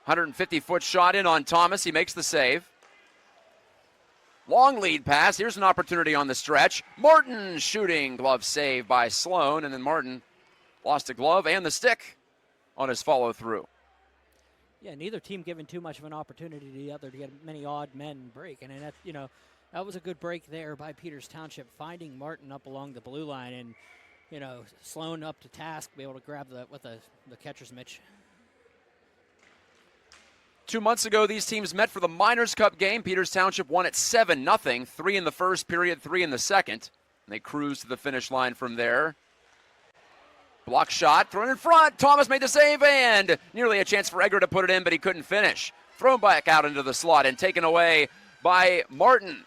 Speaker 1: 150-foot shot in on Thomas. He makes the save. Long lead pass. Here's an opportunity on the stretch. Martin shooting. Glove save by Sloan. And then Martin lost a glove and the stick on his follow-through.
Speaker 2: Yeah, neither team given too much of an opportunity to the other to get many odd men break. And that, that was a good break there by Peters Township, finding Martin up along the blue line and, Sloan up to task, be able to grab the catcher's mitch.
Speaker 1: 2 months ago, these teams met for the Miners Cup game. Peters Township won at 7-0, 3 in the first period, 3 in the second. And they cruised to the finish line from there. Block shot, thrown in front. Thomas made the save, and nearly a chance for Edgar to put it in, but he couldn't finish. Thrown back out into the slot and taken away by Martin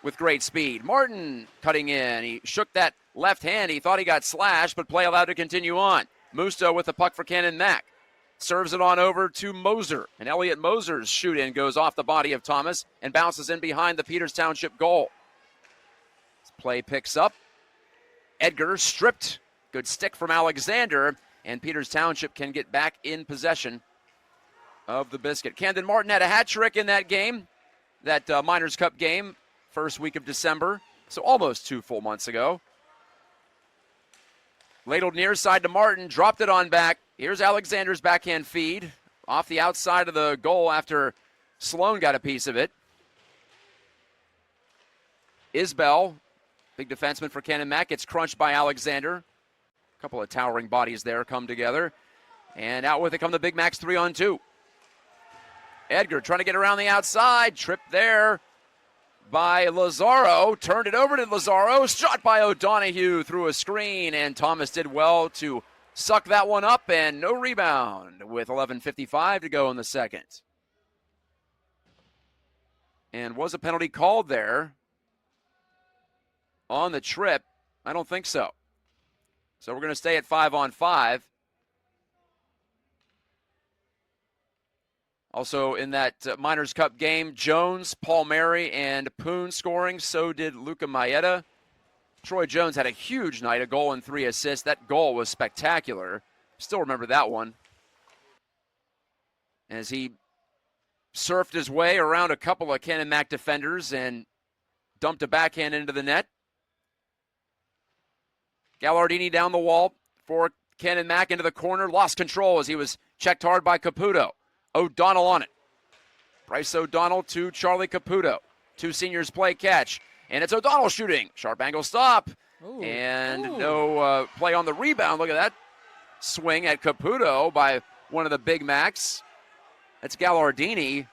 Speaker 1: with great speed. Martin cutting in. He shook that left hand. He thought he got slashed, but play allowed to continue on. Musto with the puck for Canon Mac. Serves it on over to Moser. And Elliot Moser's shoot-in goes off the body of Thomas and bounces in behind the Peters Township goal. This play picks up. Edgar stripped. Good stick from Alexander. And Peters Township can get back in possession of the biscuit. Camden Martin had a hat trick in that game, that Miners Cup game, first week of December. So almost 2 full months ago. Ladled near side to Martin, dropped it on back. Here's Alexander's backhand feed off the outside of the goal after Sloan got a piece of it. Isbell, big defenseman for Canon Mac, gets crunched by Alexander. A couple of towering bodies there come together. And out with it come the Big Macs 3-on-2. Edgar trying to get around the outside, tripped there by Lazaro, turned it over to Lazaro, shot by O'Donohue through a screen, and Thomas did well to suck that one up, and no rebound with 11:55 to go in the second. And was a penalty called there on the trip? I don't think so. So we're going to stay at 5-on-5. Also in that Miners Cup game, Jones, Paul Mary, and Poon scoring. So did Luca Maeda. Troy Jones had a huge night, a goal and 3 assists. That goal was spectacular. Still remember that one. As he surfed his way around a couple of Canon Mac defenders and dumped a backhand into the net. Gallardini down the wall for Canon Mac into the corner. Lost control as he was checked hard by Caputo. O'Donnell on it. Bryce O'Donnell to Charlie Caputo. 2 seniors play catch. And it's O'Donnell shooting. Sharp angle stop.
Speaker 2: Ooh.
Speaker 1: And
Speaker 2: Ooh.
Speaker 1: no play on the rebound. Look at that swing at Caputo by one of the Big Macs. That's Gallardini.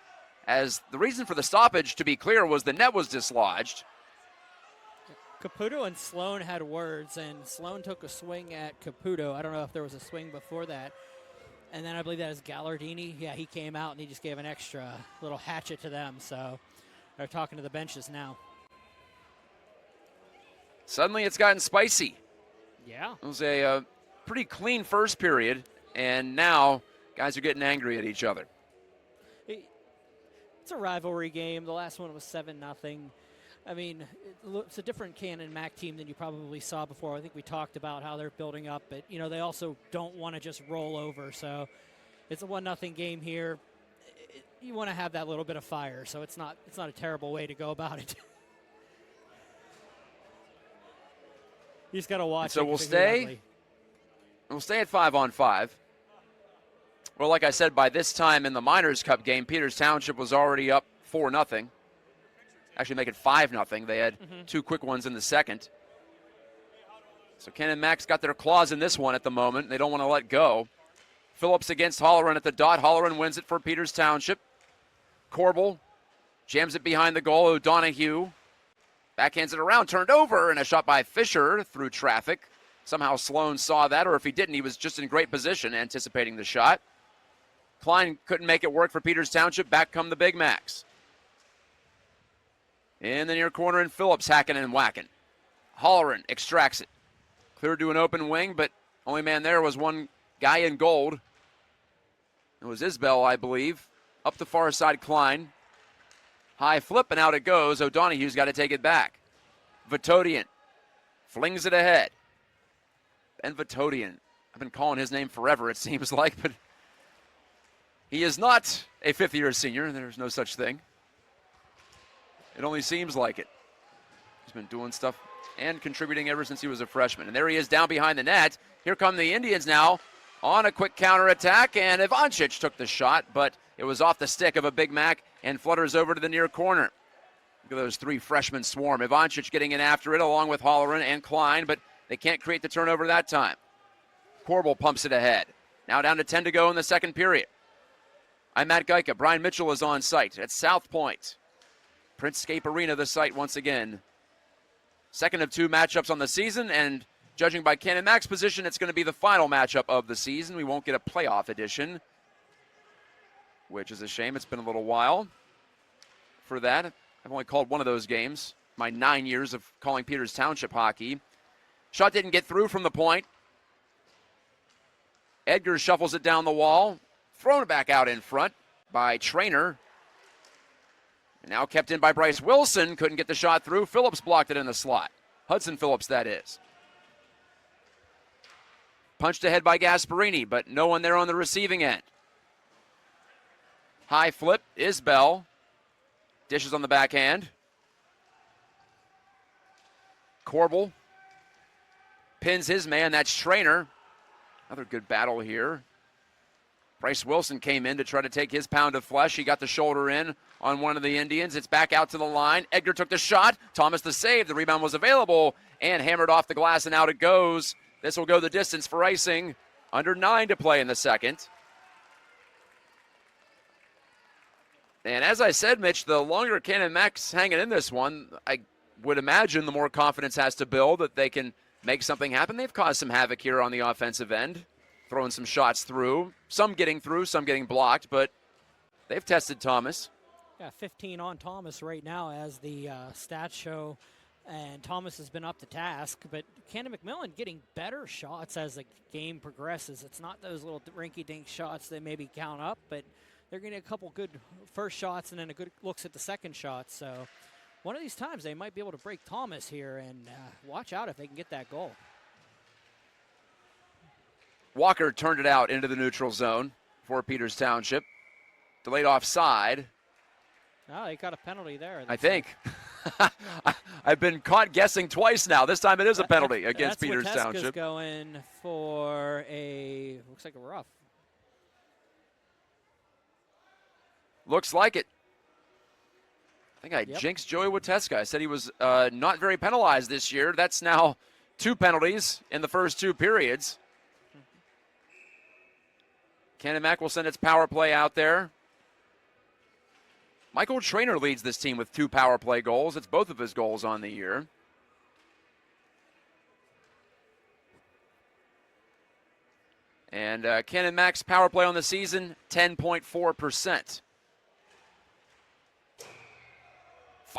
Speaker 1: As the reason for the stoppage, to be clear, was the net was dislodged.
Speaker 2: Caputo and Sloan had words, and Sloan took a swing at Caputo. I don't know if there was a swing before that. And then I believe that is Gallardini. Yeah, he came out and he just gave an extra little hatchet to them. So they're talking to the benches now.
Speaker 1: Suddenly it's gotten spicy.
Speaker 2: Yeah.
Speaker 1: It was a pretty clean first period, and now guys are getting angry at each other.
Speaker 2: It's a rivalry game. The last one was 7-0. I mean, it's a different Canon Mac team than you probably saw before. I think we talked about how they're building up, but, you know, they also don't want to just roll over. So it's a 1-0 game here. You want to have that little bit of fire, so it's not a terrible way to go about it. You just got to watch.
Speaker 1: So we'll stay at 5-on-5. Well, like I said, by this time in the Miners Cup game, Peters Township was already up 4-0. Actually make it 5-0. They had 2 quick ones in the second. So Canon Mac's got their claws in this one at the moment. They don't want to let go. Phillips against Holloran at the dot. Holloran wins it for Peters Township. Corbel jams it behind the goal. O'Donohue backhands it around, turned over, and a shot by Fisher through traffic. Somehow Sloan saw that, or if he didn't, he was just in great position anticipating the shot. Klein couldn't make it work for Peters Township. Back come the Big Macs. In the near corner, and Phillips hacking and whacking. Holloran extracts it. Cleared to an open wing, but only man there was one guy in gold. It was Isbell, I believe. Up the far side, Klein. High flip, and out it goes. O'Donoghue's got to take it back. Vitodian flings it ahead. Ben Vitodian. I've been calling his name forever, it seems like, but he is not a fifth-year senior. There's no such thing. It only seems like it. He's been doing stuff and contributing ever since he was a freshman. And there he is down behind the net. Here come the Indians now on a quick counterattack, and Ivancic took the shot, but it was off the stick of a Big Mac and flutters over to the near corner. Look at those 3 freshmen swarm. Ivancic getting in after it along with Holloran and Klein, but they can't create the turnover that time. Corbel pumps it ahead. Now down to 10 to go in the second period. I'm Matt Gajtka. Brian Mitchell is on site at South Point. Printscape Arena, the site once again. Second of 2 matchups on the season, and judging by Canon Mac's position, it's going to be the final matchup of the season. We won't get a playoff edition, which is a shame. It's been a little while for that. I've only called one of those games, my 9 years of calling Peters Township hockey. Shot didn't get through from the point. Edgar shuffles it down the wall, thrown it back out in front by Trainer. And now kept in by Bryce Wilson. Couldn't get the shot through. Phillips blocked it in the slot. Hudson Phillips, that is. Punched ahead by Gasparini, but no one there on the receiving end. High flip, Isbell. Dishes on the backhand. Corbel pins his man. That's Trainer. Another good battle here. Bryce Wilson came in to try to take his pound of flesh. He got the shoulder in on one of the Indians. It's back out to the line. Edgar took the shot. Thomas the save. The rebound was available and hammered off the glass, and out it goes. This will go the distance for icing. Under 9 to play in the second. And as I said, Mitch, the longer Canon Mac's hanging in this one, I would imagine the more confidence has to build that they can make something happen. They've caused some havoc here on the offensive end, throwing some shots through, some getting through, some getting blocked, but they've tested Thomas.
Speaker 2: Yeah, 15 on Thomas right now as the stats show, and Thomas has been up to task, but Cannon McMillan getting better shots as the game progresses. It's not those little rinky-dink shots that maybe count up, but they're getting a couple good first shots and then a good looks at the second shot, so One of these times they might be able to break Thomas here, and watch out if they can get that goal.
Speaker 1: Walker turned it out into the neutral zone for Peters Township. Delayed offside.
Speaker 2: Oh, they got a penalty there.
Speaker 1: I think. I've been caught guessing twice now. This time it is a penalty against Peters Township.
Speaker 2: That's going for looks like a rough.
Speaker 1: Looks like it. I think I jinxed Joey Wateska. I said he was not very penalized this year. That's now 2 penalties in the first 2 periods. Canon Mac will send its power play out there. Michael Traynor leads this team with 2 power play goals. It's both of his goals on the year. And Canon Mac's power play on the season, 10.4%.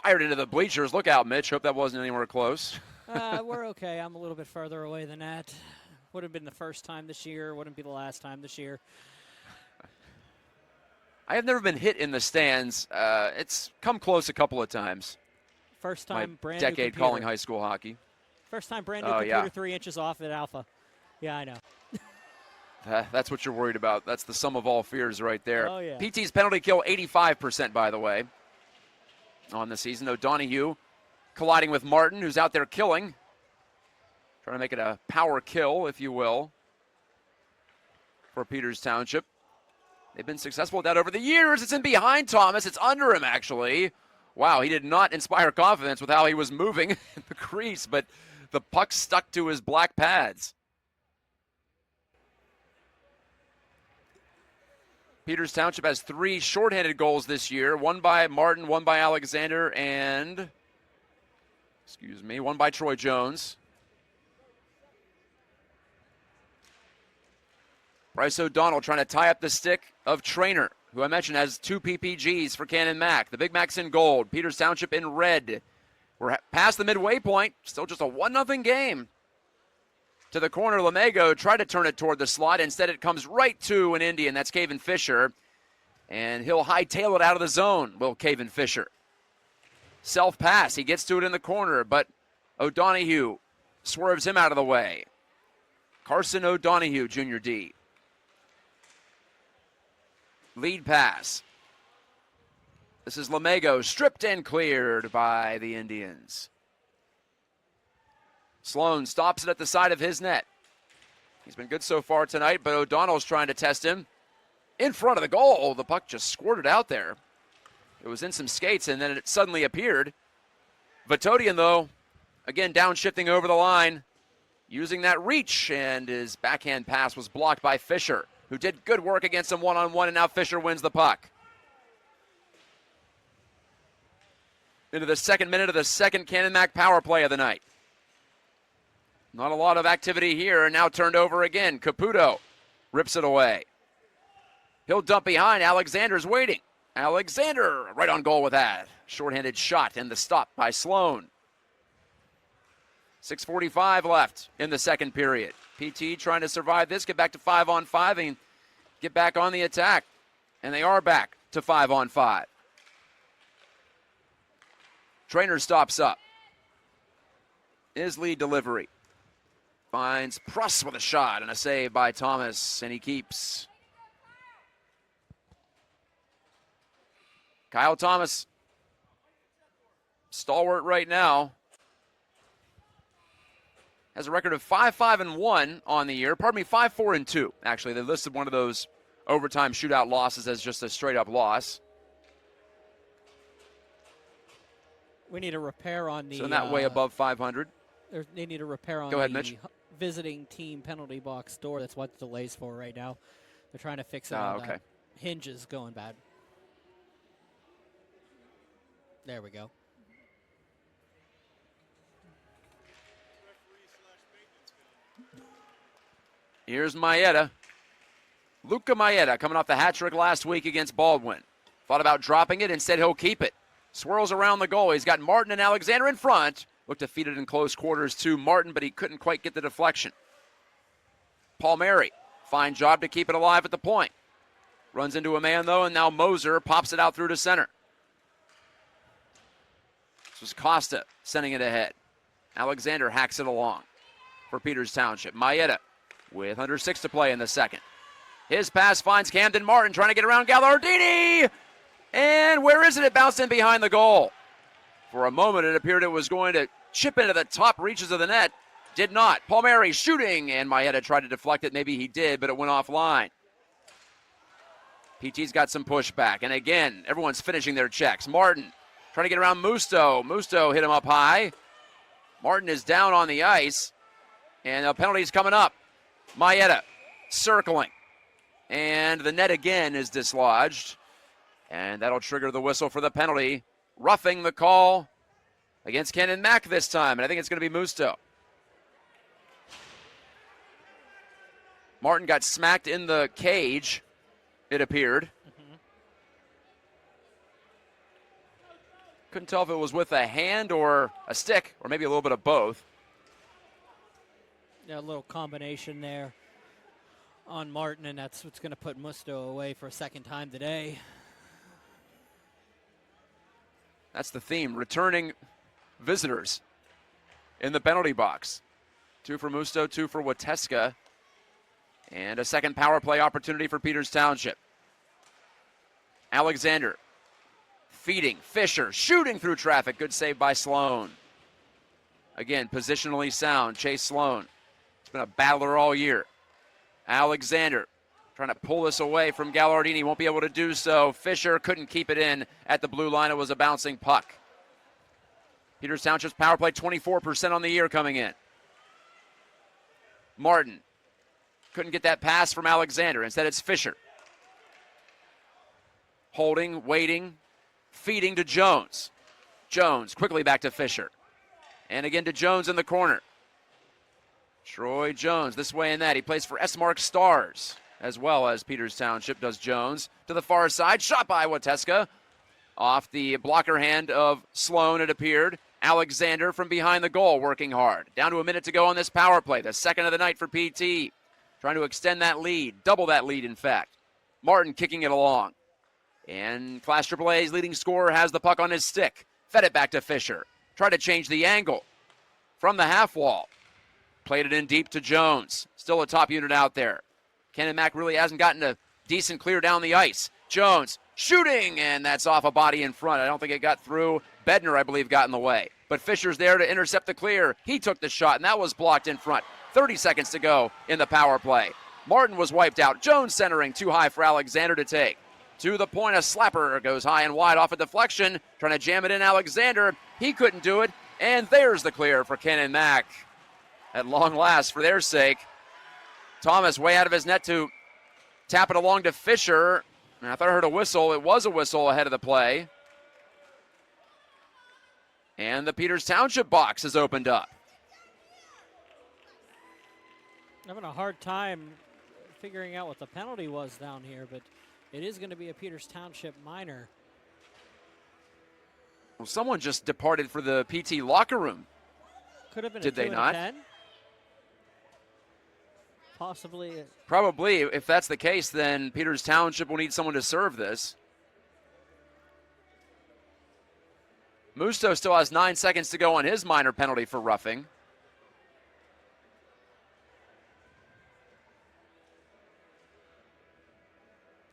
Speaker 1: Fired into the bleachers. Look out, Mitch. Hope that wasn't anywhere close.
Speaker 2: We're okay. I'm a little bit further away than that. Would have been the first time this year. Wouldn't be the last time this year.
Speaker 1: I have never been hit in the stands. It's come close a couple of times.
Speaker 2: First time, brand
Speaker 1: new
Speaker 2: decade
Speaker 1: computer. Calling high school hockey.
Speaker 2: First time, brand new computer, 3 inches off at Alpha. Yeah, I know.
Speaker 1: That's what you're worried about. That's the sum of all fears right there.
Speaker 2: Oh, yeah.
Speaker 1: PT's penalty kill, 85%, by the way, on the season. O'Donohue colliding with Martin, who's out there killing. Trying to make it a power kill, if you will, for Peters Township. They've been successful with that over the years. It's in behind Thomas. It's under him, actually. Wow, he did not inspire confidence with how he was moving in the crease, but the puck stuck to his black pads. Peters Township has 3 shorthanded goals this year. 1 by Martin, 1 by Alexander, and, one by Troy Jones. Bryce O'Donnell trying to tie up the stick of Traynor, who I mentioned has 2 PPGs for Canon Mac. The Big Mac's in gold. Peters Township in red. We're past the midway point. Still just a 1-0 game. To the corner, Lamego tried to turn it toward the slot. Instead, it comes right to an Indian. That's Caven Fisher. And he'll hightail it out of the zone, will Caven Fisher. Self-pass. He gets to it in the corner, but O'Donohue swerves him out of the way. Carson O'Donohue, Junior D. Lead pass. This is Lamego, stripped and cleared by the Indians. Sloan stops it at the side of his net. He's been good so far tonight, but O'Donnell's trying to test him. In front of the goal, the puck just squirted out there. It was in some skates, and then it suddenly appeared. Vatodian, though, again downshifting over the line, using that reach, and his backhand pass was blocked by Fisher, who did good work against him one-on-one, and now Fisher wins the puck. Into the second minute of the second Canon Mac power play of the night. Not a lot of activity here, and now turned over again. Caputo rips it away. He'll dump behind. Alexander's waiting. Alexander right on goal with that. Shorthanded shot and the stop by Sloan. 6:45 left in the second period. PT trying to survive this, get back to 5-on-5 and get back on the attack. And they are back to 5-on-5. Traynor stops up. His lead delivery. Finds Pruss with a shot and a save by Thomas, and he keeps. Kyle Thomas, stalwart right now, has a record of 5-5-1 on the year. 5-4-2, actually. They listed one of those overtime shootout losses as just a straight-up loss.
Speaker 2: We need a repair on the...
Speaker 1: So in that way above 500.
Speaker 2: They need a repair on
Speaker 1: Mitch.
Speaker 2: Visiting team penalty box door. That's what the delay's for right now. They're trying to fix it. Okay. Hinges going bad. There we go.
Speaker 1: Here's Maeda. Luca Maeda coming off the hat trick last week against Baldwin. Thought about dropping it. Instead, he'll keep it. Swirls around the goal. He's got Martin and Alexander in front. Looked to feed it in close quarters to Martin, but he couldn't quite get the deflection. Palmieri, fine job to keep it alive at the point. Runs into a man, though, and now Moser pops it out through to center. This was Costa sending it ahead. Alexander hacks it along for Peters Township. Maeda with under 6 to play in the second. His pass finds Camden Martin trying to get around Gallardini. And where is it? It bounced in behind the goal. For a moment, it appeared it was going to chip into the top reaches of the net. Did not. Palmieri shooting, and Maeda tried to deflect it. Maybe he did, but it went offline. PT's got some pushback. And again, everyone's finishing their checks. Martin trying to get around Musto. Musto hit him up high. Martin is down on the ice, and a penalty's coming up. Maeda circling. And the net again is dislodged. And that'll trigger the whistle for the penalty. Roughing the call against Canon Mac this time, and I think it's going to be Musto. Martin got smacked in the cage, it appeared. Couldn't tell if it was with a hand or a stick, or maybe a little bit of both.
Speaker 2: Yeah, a little combination there on Martin, and that's what's going to put Musto away for a second time today.
Speaker 1: That's the theme, returning visitors in the penalty box. 2 for Musto, 2 for Wateska. And a second power play opportunity for Peters Township. Alexander feeding, Fisher shooting through traffic. Good save by Sloan. Again, positionally sound, Chase Sloan. It's been a battler all year. Alexander trying to pull this away from Gallardini. Won't be able to do so. Fisher couldn't keep it in at the blue line. It was a bouncing puck. Peters Township's power play 24% on the year coming in. Martin couldn't get that pass from Alexander. Instead, it's Fisher. Holding, waiting, feeding to Jones. Jones quickly back to Fisher. And again to Jones in the corner. Troy Jones this way and that. He plays for S-Mark Stars as well as Peters Township does Jones. To the far side, shot by Wateska. Off the blocker hand of Sloan, it appeared. Alexander from behind the goal working hard. Down to a minute to go on this power play. The second of the night for PT. Trying to extend that lead. Double that lead, in fact. Martin kicking it along. And Class AAA's leading scorer has the puck on his stick. Fed it back to Fisher. Tried to change the angle from the half wall. Played it in deep to Jones. Still a top unit out there. Canon Mac really hasn't gotten a decent clear down the ice. Jones shooting, and that's off a body in front. I don't think it got through. Bednar, I believe, got in the way. But Fisher's there to intercept the clear. He took the shot, and that was blocked in front. 30 seconds to go in the power play. Martin was wiped out. Jones centering too high for Alexander to take. To the point, a slapper goes high and wide off a deflection. Trying to jam it in Alexander. He couldn't do it. And there's the clear for Canon Mac. At long last, for their sake. Thomas way out of his net to tap it along to Fisher. And I thought I heard a whistle. It was a whistle ahead of the play. And the Peters Township box has opened up.
Speaker 2: Having a hard time figuring out what the penalty was down here, but it is going to be a Peters Township minor.
Speaker 1: Well, someone just departed for the PT locker room.
Speaker 2: Could have been
Speaker 1: Did
Speaker 2: a 2
Speaker 1: they
Speaker 2: and
Speaker 1: not?
Speaker 2: 10. Possibly.
Speaker 1: Probably. If that's the case, then Peters Township will need someone to serve this. Musto still has 9 seconds to go on his minor penalty for roughing.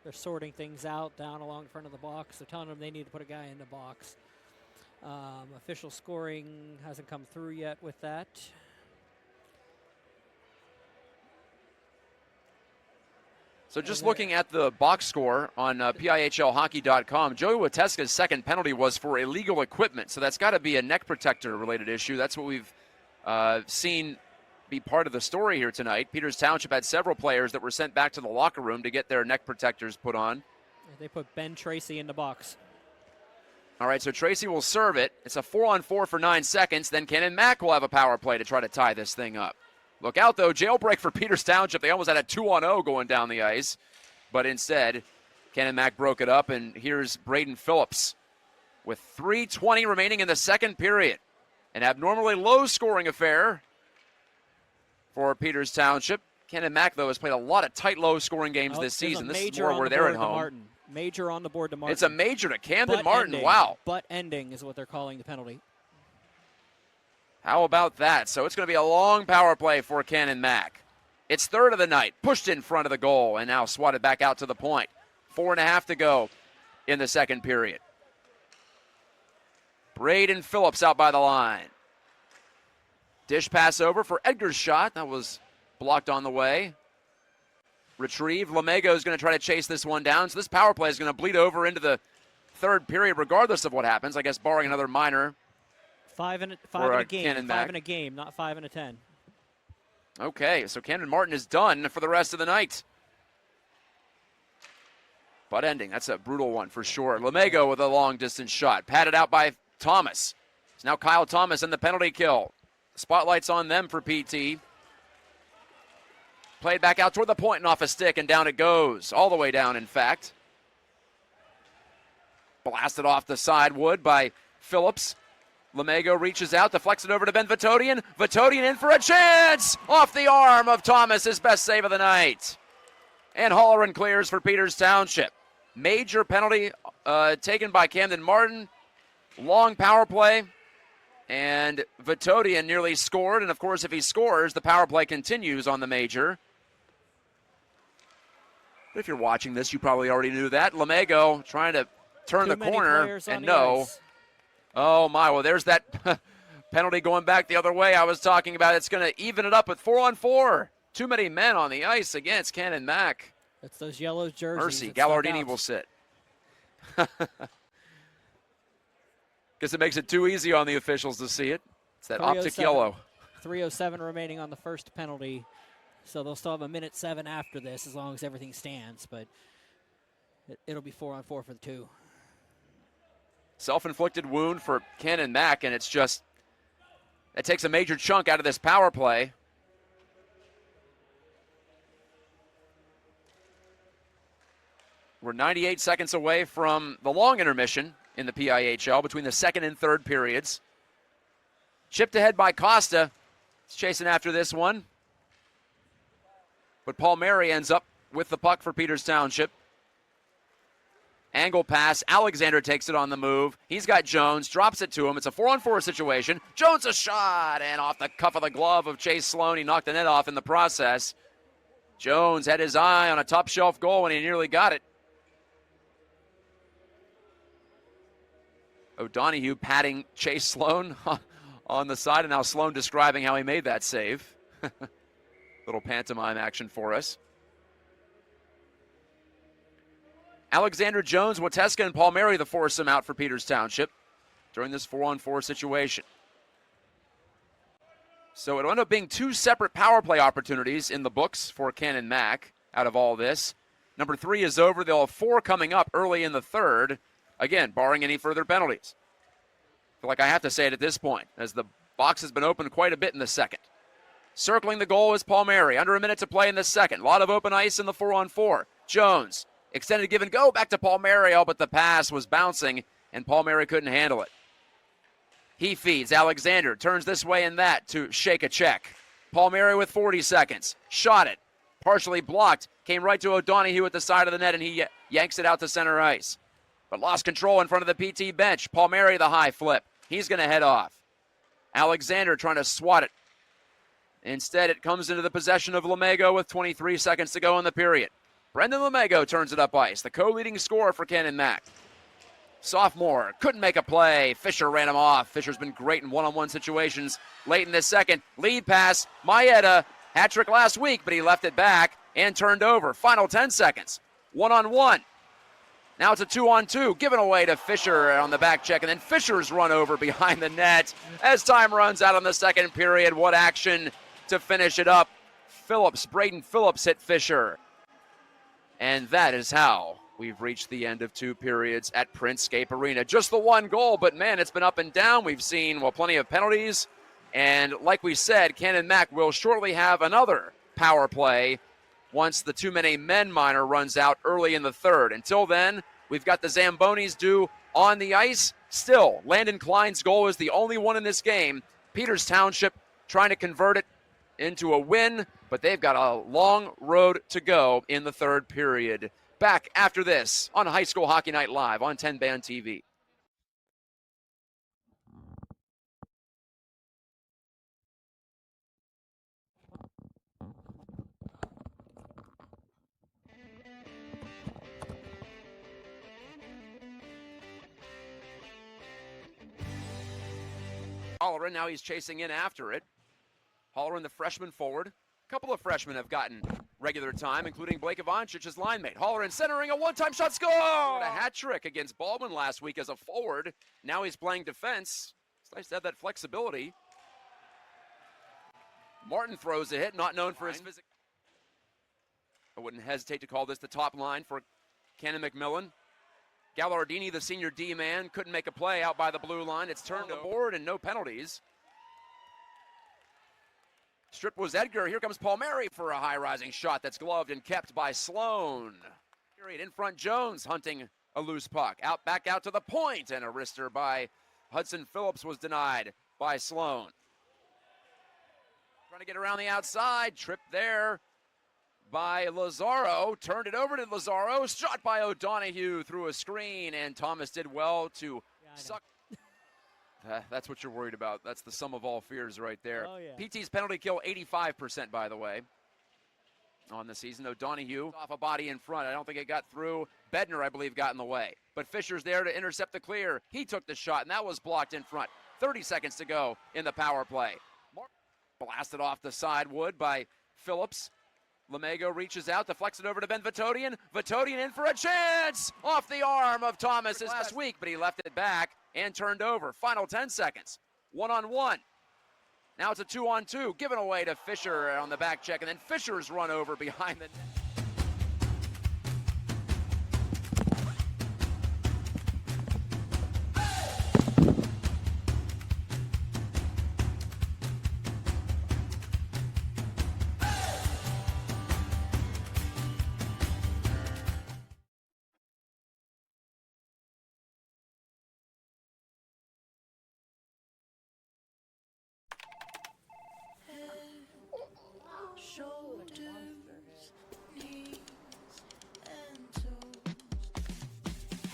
Speaker 2: They're sorting things out down along the front of the box. They're telling them they need to put a guy in the box. Official scoring hasn't come through yet with that.
Speaker 1: So just looking at the box score on PIHLhockey.com, Joey Wateska's second penalty was for illegal equipment, so that's got to be a neck protector related issue. That's what we've seen be part of the story here tonight. Peters Township had several players that were sent back to the locker room to get their neck protectors put on.
Speaker 2: They put Ben Tracy in the box.
Speaker 1: All right, so Tracy will serve it. It's a 4-on-4 for 9 seconds. Then Canon Mac will have a power play to try to tie this thing up. Look out, though. Jailbreak for Peters Township. They almost had a 2-on-0 going down the ice. But instead, Canon Mac broke it up, and here's Braden Phillips with 3:20 remaining in the second period. An abnormally low-scoring affair for Peters Township. Canon Mac, though, has played a lot of tight, low-scoring games this season. This is more where they're at home.
Speaker 2: Major on the board to Martin.
Speaker 1: It's a major to Camden Martin.
Speaker 2: Ending.
Speaker 1: Wow.
Speaker 2: Butt ending is what they're calling the penalty.
Speaker 1: How about that? So it's going to be a long power play for Canon Mac. It's third of the night, pushed in front of the goal, and now swatted back out to the point. 4.5 to go in the second period. Braden Phillips out by the line. Dish pass over for Edgar's shot. That was blocked on the way. Retrieve. Lamego is going to try to chase this one down. So this power play is going to bleed over into the third period regardless of what happens. I guess barring another minor.
Speaker 2: Five in a game.
Speaker 1: Canon Mac.
Speaker 2: 5 in a game, not 5 in a 10.
Speaker 1: Okay, so Camden Martin is done for the rest of the night. Butt ending. That's a brutal one for sure. Lamego with a long distance shot. Patted out by Thomas. It's now Kyle Thomas and the penalty kill. Spotlight's on them for PT. Played back out toward the point and off a stick, and down it goes. All the way down, in fact. Blasted off the side wood by Phillips. Lamego reaches out, deflects it over to Ben Vitodian. Vitodian in for a chance! Off the arm of Thomas, his best save of the night. And Holleran clears for Peters Township. Major penalty taken by Camden Martin. Long power play. And Vitodian nearly scored. And, of course, if he scores, the power play continues on the major. But if you're watching this, you probably already knew that. Lamego trying to turn the corner. And no. Oh, my. Well, there's that penalty going back the other way I was talking about. It's going to even it up at 4-on-4. Too many men on the ice against Canon Mac.
Speaker 2: It's those yellow jerseys.
Speaker 1: Mercy. Gallardini will sit. Guess it makes it too easy on the officials to see it. It's that optic yellow.
Speaker 2: 3:07 remaining on the first penalty. So they'll still have a minute 7 after this as long as everything stands. But it'll be 4-on-4 for the two.
Speaker 1: Self-inflicted wound for Canon Mac, and it's just, it takes a major chunk out of this power play. We're 98 seconds away from the long intermission in the PIHL between the second and third periods. Chipped ahead by Costa. He's chasing after this one. But Paul Mary ends up with the puck for Peters Township. Angle pass. Alexander takes it on the move. He's got Jones. Drops it to him. It's a 4-on-4 situation. Jones a shot. And off the cuff of the glove of Chase Sloan. He knocked the net off in the process. Jones had his eye on a top shelf goal and he nearly got it. O'Donohue patting Chase Sloan on the side. And now Sloan describing how he made that save. Little pantomime action for us. Alexander Jones, Wateska, and Paul Mary the foursome out for Peters Township during this 4-on-4 situation. So it'll end up being 2 separate power play opportunities in the books for Canon Mac out of all this. Number 3 is over. They'll have 4 coming up early in the third. Again, barring any further penalties. I feel like I have to say it at this point, as the box has been opened quite a bit in the second. Circling the goal is Paul Mary. Under a minute to play in the second. A lot of open ice in the 4-on-4. Jones. Extended give and go back to Paul Mary, but the pass was bouncing, and Paul Mary couldn't handle it. He feeds. Alexander turns this way and that to shake a check. Paul Mary with 40 seconds. Shot it. Partially blocked. Came right to O'Donohue at the side of the net, and he yanks it out to center ice. But lost control in front of the PT bench. Paul Mary the high flip. He's going to head off. Alexander trying to swat it. Instead, it comes into the possession of Lamego with 23 seconds to go in the period. Brendan Lamego turns it up ice, the co-leading scorer for Canon Mac. Sophomore couldn't make a play. Fisher ran him off. Fisher's been great in one-on-one situations late in this second. Lead pass, Maeda, hat trick last week, but he left it back and turned over. Final 10 seconds, 1-on-1. Now it's a 2-on-2, given away to Fisher on the back check, and then Fisher's run over behind the net as time runs out on the second period. What action to finish it up. Braden Phillips hit Fisher. And that is how we've reached the end of 2 periods at Printscape Arena. Just the 1 goal, but man, it's been up and down. We've seen, plenty of penalties. And like we said, Canon Mac will shortly have another power play once the too many men minor runs out early in the third. Until then, we've got the Zambonis due on the ice. Still, Landon Klein's goal is the only one in this game. Peters Township trying to convert it into a win, but they've got a long road to go in the third period. Back after this on High School Hockey Night Live on TenbandTV. Halloran. Now he's chasing in after it. Halloran, the freshman forward. A couple of freshmen have gotten regular time, including Blake Ivancic's line mate. Halloran centering a one-time shot, score! A hat trick against Baldwin last week as a forward. Now he's playing defense. It's nice to have that flexibility. Martin throws a hit, not known for his physical. I wouldn't hesitate to call this the top line for Canon McMillan. Gallardini, the senior D-man, couldn't make a play out by the blue line. It's turned to board and no penalties. Stripped was Edgar. Here comes Palmieri for a high-rising shot that's gloved and kept by Sloan. In front, Jones hunting a loose puck. Back out to the point, and a wrister by Hudson Phillips was denied by Sloan. Trying to get around the outside. Tripped there by Lazaro. Turned it over to Lazaro. Shot by O'Donohue through a screen, and Thomas did well to suck. That's what you're worried about. That's the sum of all fears right there.
Speaker 2: Oh, yeah.
Speaker 1: PT's penalty kill 85%, by the way, on the season. O'Donohue off a body in front. I don't think it got through. Bednar, I believe, got in the way. But Fisher's there to intercept the clear. He took the shot, and that was blocked in front. 30 seconds to go in the power play. Blasted off the side wood by Phillips. Lemego reaches out, deflects it over to Ben Vitodian. Vitodian in for a chance! Off the arm of Thomas last week, but he left it back and turned over. Final 10 seconds. 1-on-1. Now it's a 2-on-2. Given away to Fisher on the back check, and then Fisher's run over behind the net.
Speaker 3: Shoulders, knees, and toes.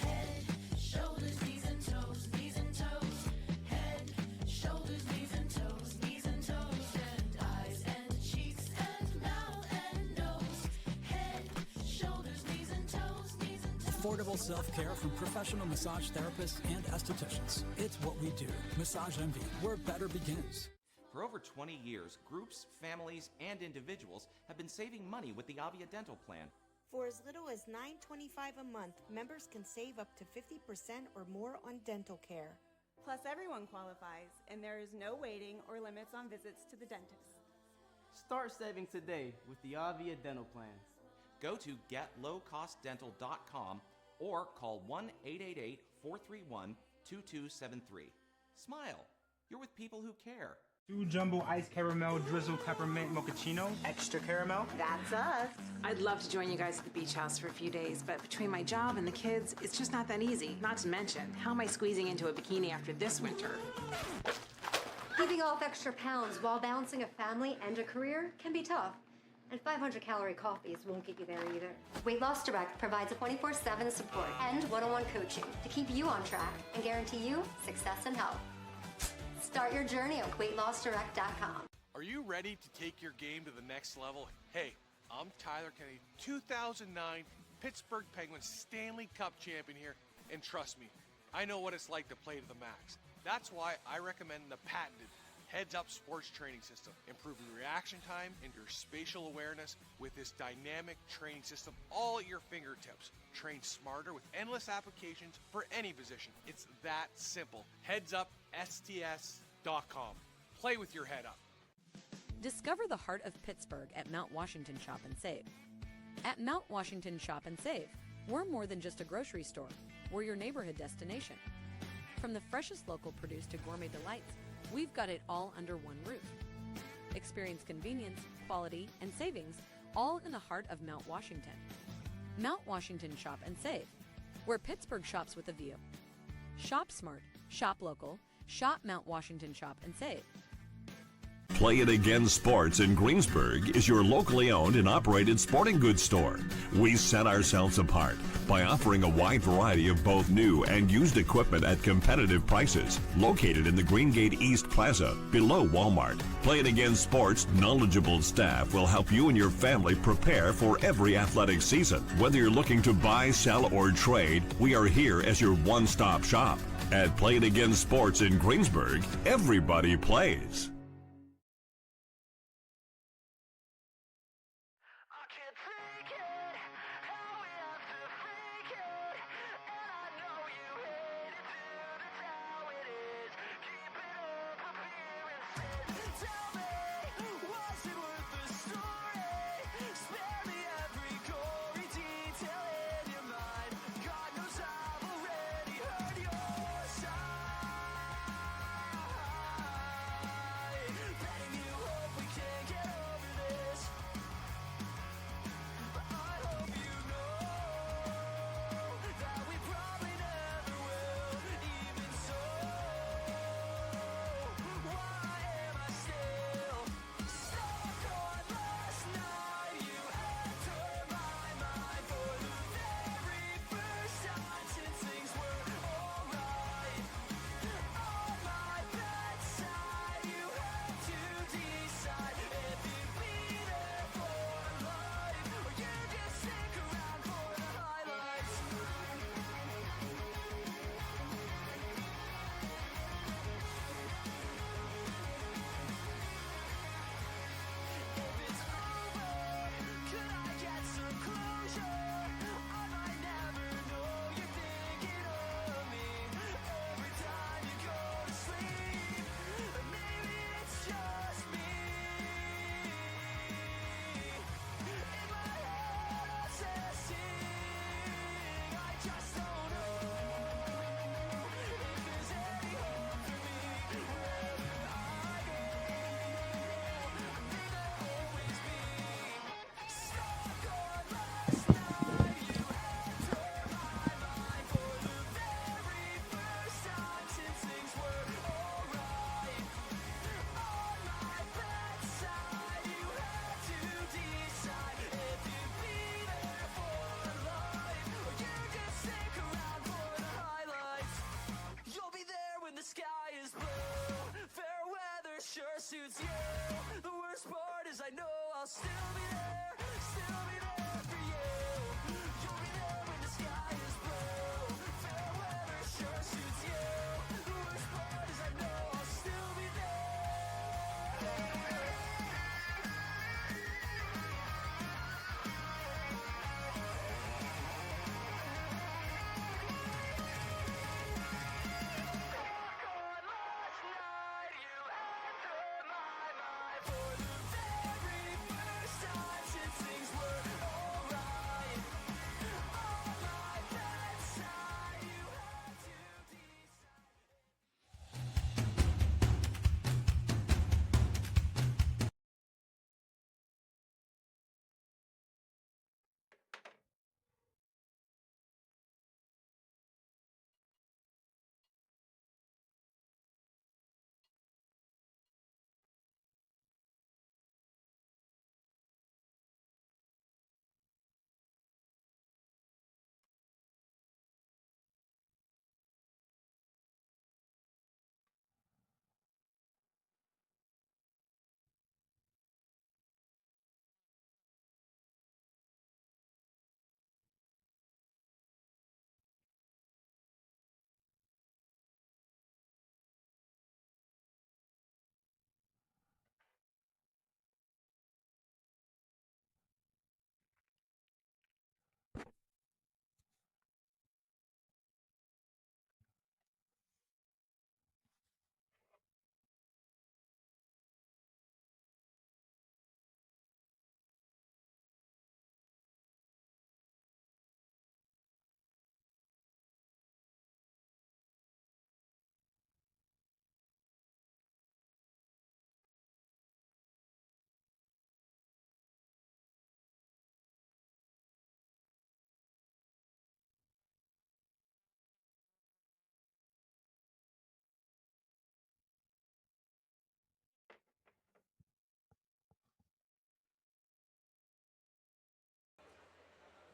Speaker 3: Head, shoulders, knees, and toes, knees and toes. Head, shoulders, knees, and toes, knees and toes. And eyes and cheeks and mouth and nose. Head, shoulders, knees, and toes, knees and toes.
Speaker 4: Affordable self-care from professional massage therapists and estheticians. It's what we do. Massage Envy, where better begins.
Speaker 5: For over 20 years, groups, families, and individuals have been saving money with the Avia Dental Plan.
Speaker 6: For as little as $9.25 a month, members can save up to 50% or more on dental care.
Speaker 7: Plus, everyone qualifies, and there is no waiting or limits on visits to the dentist.
Speaker 8: Start saving today with the Avia Dental Plan.
Speaker 5: Go to getlowcostdental.com or call 1-888-431-2273. Smile. You're with people who care.
Speaker 9: 2 jumbo iced caramel drizzle peppermint mochaccino.
Speaker 8: Extra caramel.
Speaker 7: That's us.
Speaker 10: I'd love to join you guys at the beach house for a few days, but between my job and the kids, it's just not that easy. Not to mention, how am I squeezing into a bikini after this winter?
Speaker 11: Keeping off extra pounds while balancing a family and a career can be tough. And 500-calorie coffees won't get you there either. Weight Loss Direct provides a 24/7 support and one-on-one coaching to keep you on track and guarantee you success and health. Start your journey at weightlossdirect.com.
Speaker 12: Are you ready to take your game to the next level? Hey, I'm Tyler Kennedy, 2009 Pittsburgh Penguins Stanley Cup champion here, and trust me, I know what it's like to play to the max. That's why I recommend the patented Heads Up Sports Training System, improving reaction time and your spatial awareness with this dynamic training system all at your fingertips. Train smarter with endless applications for any position. It's that simple. HeadsUpSTS.com. Play with your head up.
Speaker 13: Discover the heart of Pittsburgh at Mount Washington Shop and Save. At Mount Washington Shop and Save, we're more than just a grocery store. We're your neighborhood destination. From the freshest local produce to gourmet delights, we've got it all under one roof. Experience convenience, quality, and savings, all in the heart of Mount Washington. Mount Washington Shop and Save, where Pittsburgh shops with a view. Shop smart, shop local, shop Mount Washington Shop and Save.
Speaker 14: Play It Again Sports in Greensburg is your locally owned and operated sporting goods store. We set ourselves apart by offering a wide variety of both new and used equipment at competitive prices. Located in the Greengate East Plaza, below Walmart, Play It Again Sports' knowledgeable staff will help you and your family prepare for every athletic season. Whether you're looking to buy, sell, or trade, we are here as your one-stop shop. At Play It Again Sports in Greensburg, everybody plays.
Speaker 3: suits you. The worst part is I know I'll still be there for you. You'll be there when the sky is blue. Fair weather sure suits you. The worst part is I know I'll still be there.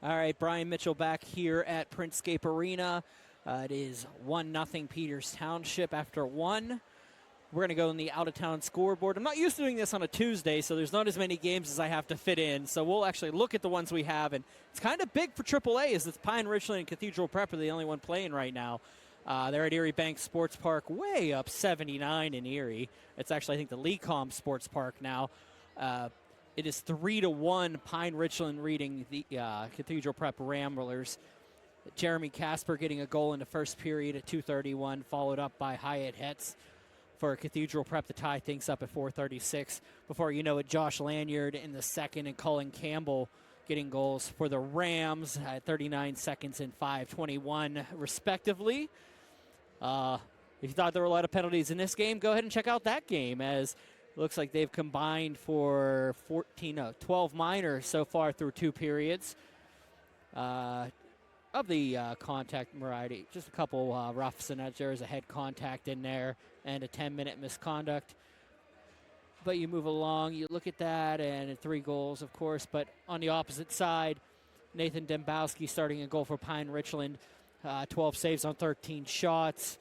Speaker 2: All right, Brian Mitchell back here at Printscape Arena. It is 1-0 Peters Township after one. We're going to go in the out-of-town scoreboard. I'm not used to doing this on a Tuesday, so there's not as many games as I have to fit in. So we'll actually look at the ones we have. And it's kind of big for AAA, as it's Pine Richland and Cathedral Prep are the only one playing right now. They're at Erie Bank Sports Park, way up 79 in Erie. It's actually, I think, the Lecom Sports Park now. It is 3-1 Pine Richland reading the Cathedral Prep Ramblers. Jeremy Casper getting a goal in the first period at 2:31, followed up by Hyatt Hetz for Cathedral Prep to tie things up at 4:36. Before you know it, Josh Lanyard in the second and Colin Campbell getting goals for the Rams at 39 seconds and 5:21 respectively. If you thought there were a lot of penalties in this game, go ahead and check out that game, as it looks like they've combined for 12 minors so far through 2 periods. Of the contact variety, just a couple roughs, and there's a head contact in there and a 10-minute misconduct. But you move along, you look at that, and 3 goals, of course. But on the opposite side, Nathan Dembowski starting a goal for Pine Richland, 12 saves on 13 shots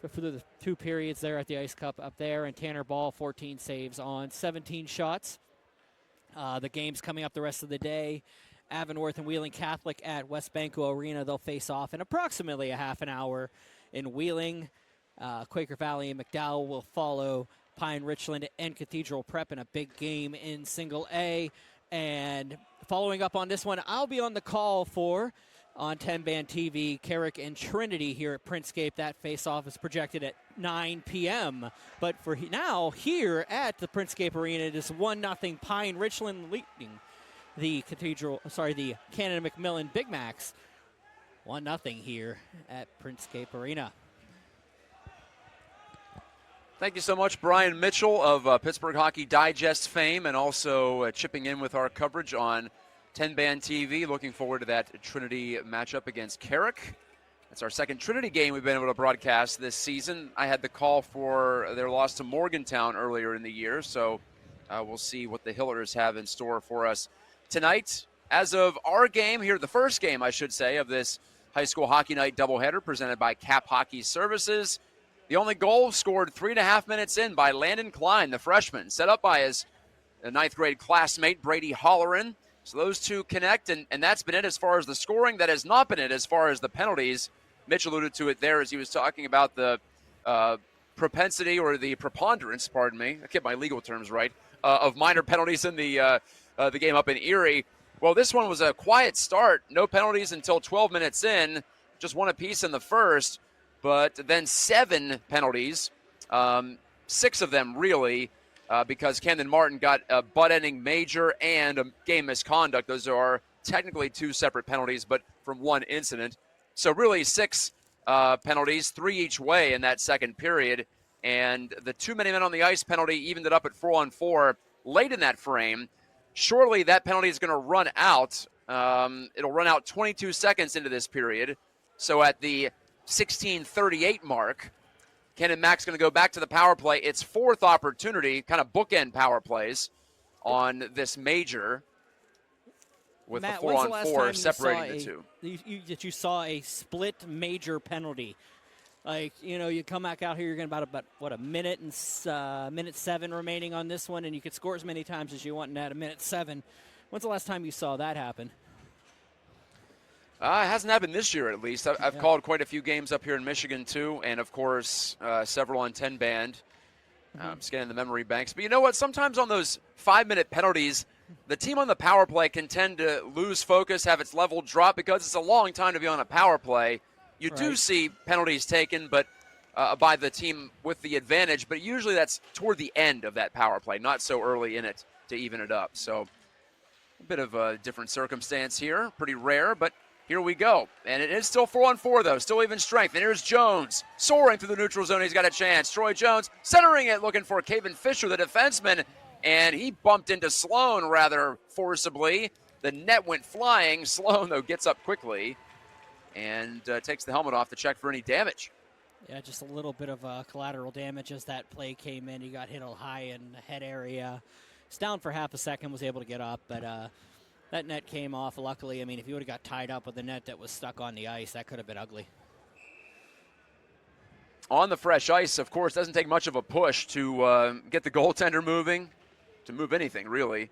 Speaker 2: for the 2 periods there at the Ice Cup up there. And Tanner Ball, 14 saves on 17 shots. The game's coming up the rest of the day. Avonworth and Wheeling Catholic at West Banco Arena. They'll face off in approximately a half an hour in Wheeling. Quaker Valley and McDowell will follow Pine Richland and Cathedral Prep in a big game in Single A. And following up on this one, I'll be on the call for, on TenbandTV, Carrick and Trinity here at Printscape. That face-off is projected at 9 p.m. But for now, here at the Printscape Arena, it is 1-0 Pine Richland leading the Canon McMillan Big Macs. 1-0 here at Printscape Arena.
Speaker 1: Thank you so much, Brian Mitchell of Pittsburgh Hockey Digest fame, and also chipping in with our coverage on TenbandTV. Looking forward to that Trinity matchup against Carrick. That's our second Trinity game we've been able to broadcast this season. I had the call for their loss to Morgantown earlier in the year, so we'll see what the Hillers have in store for us tonight. As of our game here, the first game, I should say, of this high school hockey night doubleheader presented by Cap Hockey Services. The only goal scored 3.5 minutes in by Landon Klein, the freshman, set up by his 9th grade classmate, Brady Holleran. So those two connect, and that's been it as far as the scoring. That has not been it as far as the penalties. Mitch alluded to it there as he was talking about the propensity or the preponderance, pardon me, I get my legal terms right, of minor penalties in the game up in Erie. Well, this one was a quiet start. No penalties until 12 minutes in. Just 1 apiece in the first, but then 7 penalties. 6 of them really, because Camden Martin got a butt-ending major and a game misconduct. Those are technically 2 separate penalties, but from 1 incident. So really 6 penalties, 3 each way in that second period. And the too many men on the ice penalty evened it up at 4-on-4 late in that frame. Surely that penalty is going to run out. It'll run out 22 seconds into this period. So at the 16:38 mark, Canon Mac's going to go back to the power play. Its 4th opportunity, kind of bookend power plays on this major with
Speaker 2: Matt,
Speaker 1: the 4-on-4 separating the two.
Speaker 2: That you saw a split major penalty. Like, you come back out here, you're going to about a minute and minute 7 remaining on this one, and you could score as many times as you want in that, a minute 7. When's the last time you saw that happen?
Speaker 1: It hasn't happened this year, at least. I've called quite a few games up here in Michigan, too, and, of course, several on 10-band, scanning the memory banks. But you know what? Sometimes on those 5-minute penalties, the team on the power play can tend to lose focus, have its level drop, because it's a long time to be on a power play. You do see penalties taken but by the team with the advantage, but usually that's toward the end of that power play, not so early in it to even it up. So a bit of a different circumstance here, pretty rare, but here we go. And it is still 4-on-4, though, still even strength. And here's Jones soaring through the neutral zone. He's got a chance. Troy Jones centering it, looking for Caven Fisher, the defenseman, and he bumped into Sloan rather forcibly. The net went flying. Sloan, though, gets up quickly and takes the helmet off to check for any damage.
Speaker 2: Yeah, just a little bit of collateral damage as that play came in. He got hit high in the head area. He's down for half a second, was able to get up, but that net came off, luckily. I mean, if he would have got tied up with the net that was stuck on the ice, that could have been ugly.
Speaker 1: On the fresh ice, of course, doesn't take much of a push to get the goaltender moving, to move anything, really.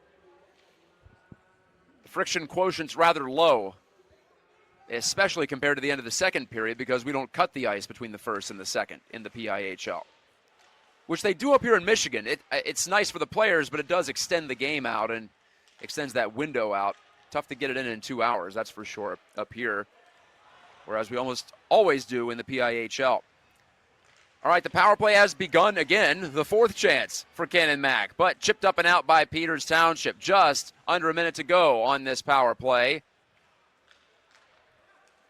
Speaker 1: The friction quotient's rather low especially compared to the end of the second period, because we don't cut the ice between the first and the second in the PIHL, which they do up here in Michigan. It's nice for the players, but it does extend the game out and extends that window out. Tough to get it in 2 hours, that's for sure, up here, whereas we almost always do in the PIHL. All right, the power play has begun again, the fourth chance for Canon Mac, but chipped up and out by Peters Township. Just under a minute to go on this power play.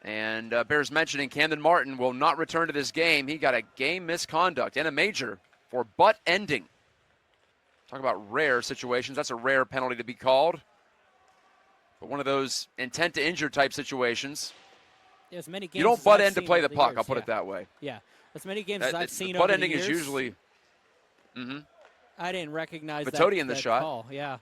Speaker 1: And bears mentioning Camden Martin will not return to this game. He got a game misconduct and a major for butt ending. Talk about rare situations. That's a rare penalty to be called. But one of those intent to injure type situations.
Speaker 2: Yeah, as many games
Speaker 1: you don't
Speaker 2: as
Speaker 1: butt
Speaker 2: I've
Speaker 1: end to
Speaker 2: seen
Speaker 1: play
Speaker 2: over
Speaker 1: the puck,
Speaker 2: years,
Speaker 1: I'll put
Speaker 2: yeah.
Speaker 1: it that way.
Speaker 2: Yeah, as many games as I've seen
Speaker 1: butt
Speaker 2: over
Speaker 1: ending
Speaker 2: the years,
Speaker 1: is usually...
Speaker 2: I didn't recognize
Speaker 1: Batoti in the
Speaker 2: that
Speaker 1: shot.
Speaker 2: call. Yeah.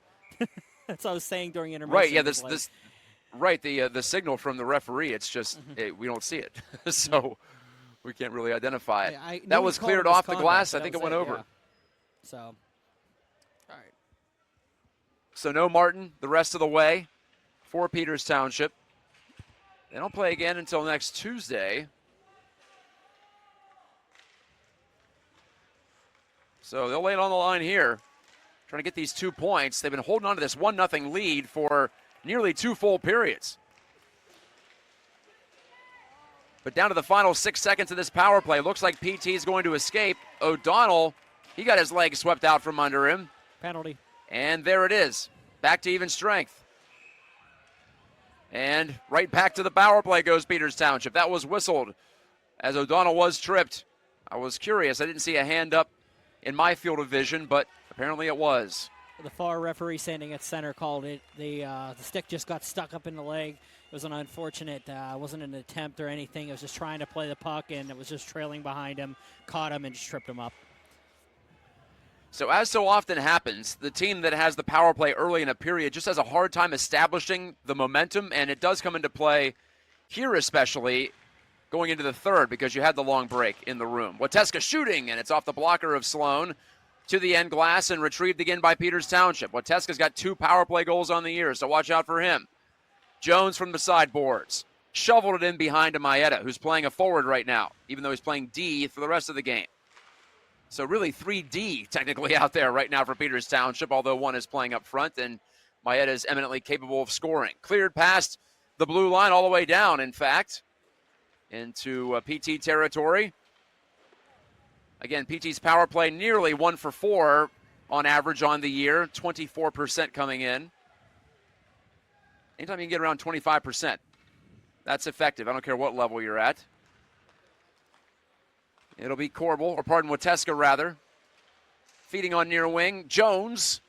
Speaker 2: That's what I was saying during intermission.
Speaker 1: Right, yeah, the signal from the referee, it's just we don't see it. So we can't really identify it. That was cleared off the glass. I think it went over.
Speaker 2: Yeah. So, all right.
Speaker 1: So no Martin the rest of the way for Peters Township. They don't play again until next Tuesday. So they'll lay it on the line here, trying to get these 2 points. They've been holding on to this 1-0 lead for nearly 2 full periods. But down to the final 6 seconds of this power play. Looks like PT is going to escape. O'Donnell, he got his leg swept out from under him.
Speaker 2: Penalty.
Speaker 1: And there it is. Back to even strength. And right back to the power play goes Peters Township. That was whistled as O'Donnell was tripped. I was curious. I didn't see a hand up in my field of vision, but apparently it was.
Speaker 2: The far referee standing at center called it. The stick just got stuck up in the leg. It was an unfortunate, wasn't an attempt or anything. It was just trying to play the puck, and it was just trailing behind him, caught him, and just tripped him up.
Speaker 1: So as so often happens, the team that has the power play early in a period just has a hard time establishing the momentum, and it does come into play here especially going into the third because you had the long break in the room. Wateska shooting, and it's off the blocker of Sloan to the end glass and retrieved again by Peters Township. Wateska's got 2 power play goals on the year, so watch out for him. Jones from the sideboards. Shoveled it in behind to Maeda, who's playing a forward right now, even though he's playing D for the rest of the game. So really 3D technically out there right now for Peters Township, although one is playing up front, and Maeda is eminently capable of scoring. Cleared past the blue line all the way down, in fact, into PT territory. Again, PT's power play nearly 1 for 4 on average on the year, 24% coming in. Anytime you can get around 25%, that's effective. I don't care what level you're at. It'll be Wateska rather. Feeding on near wing. Jones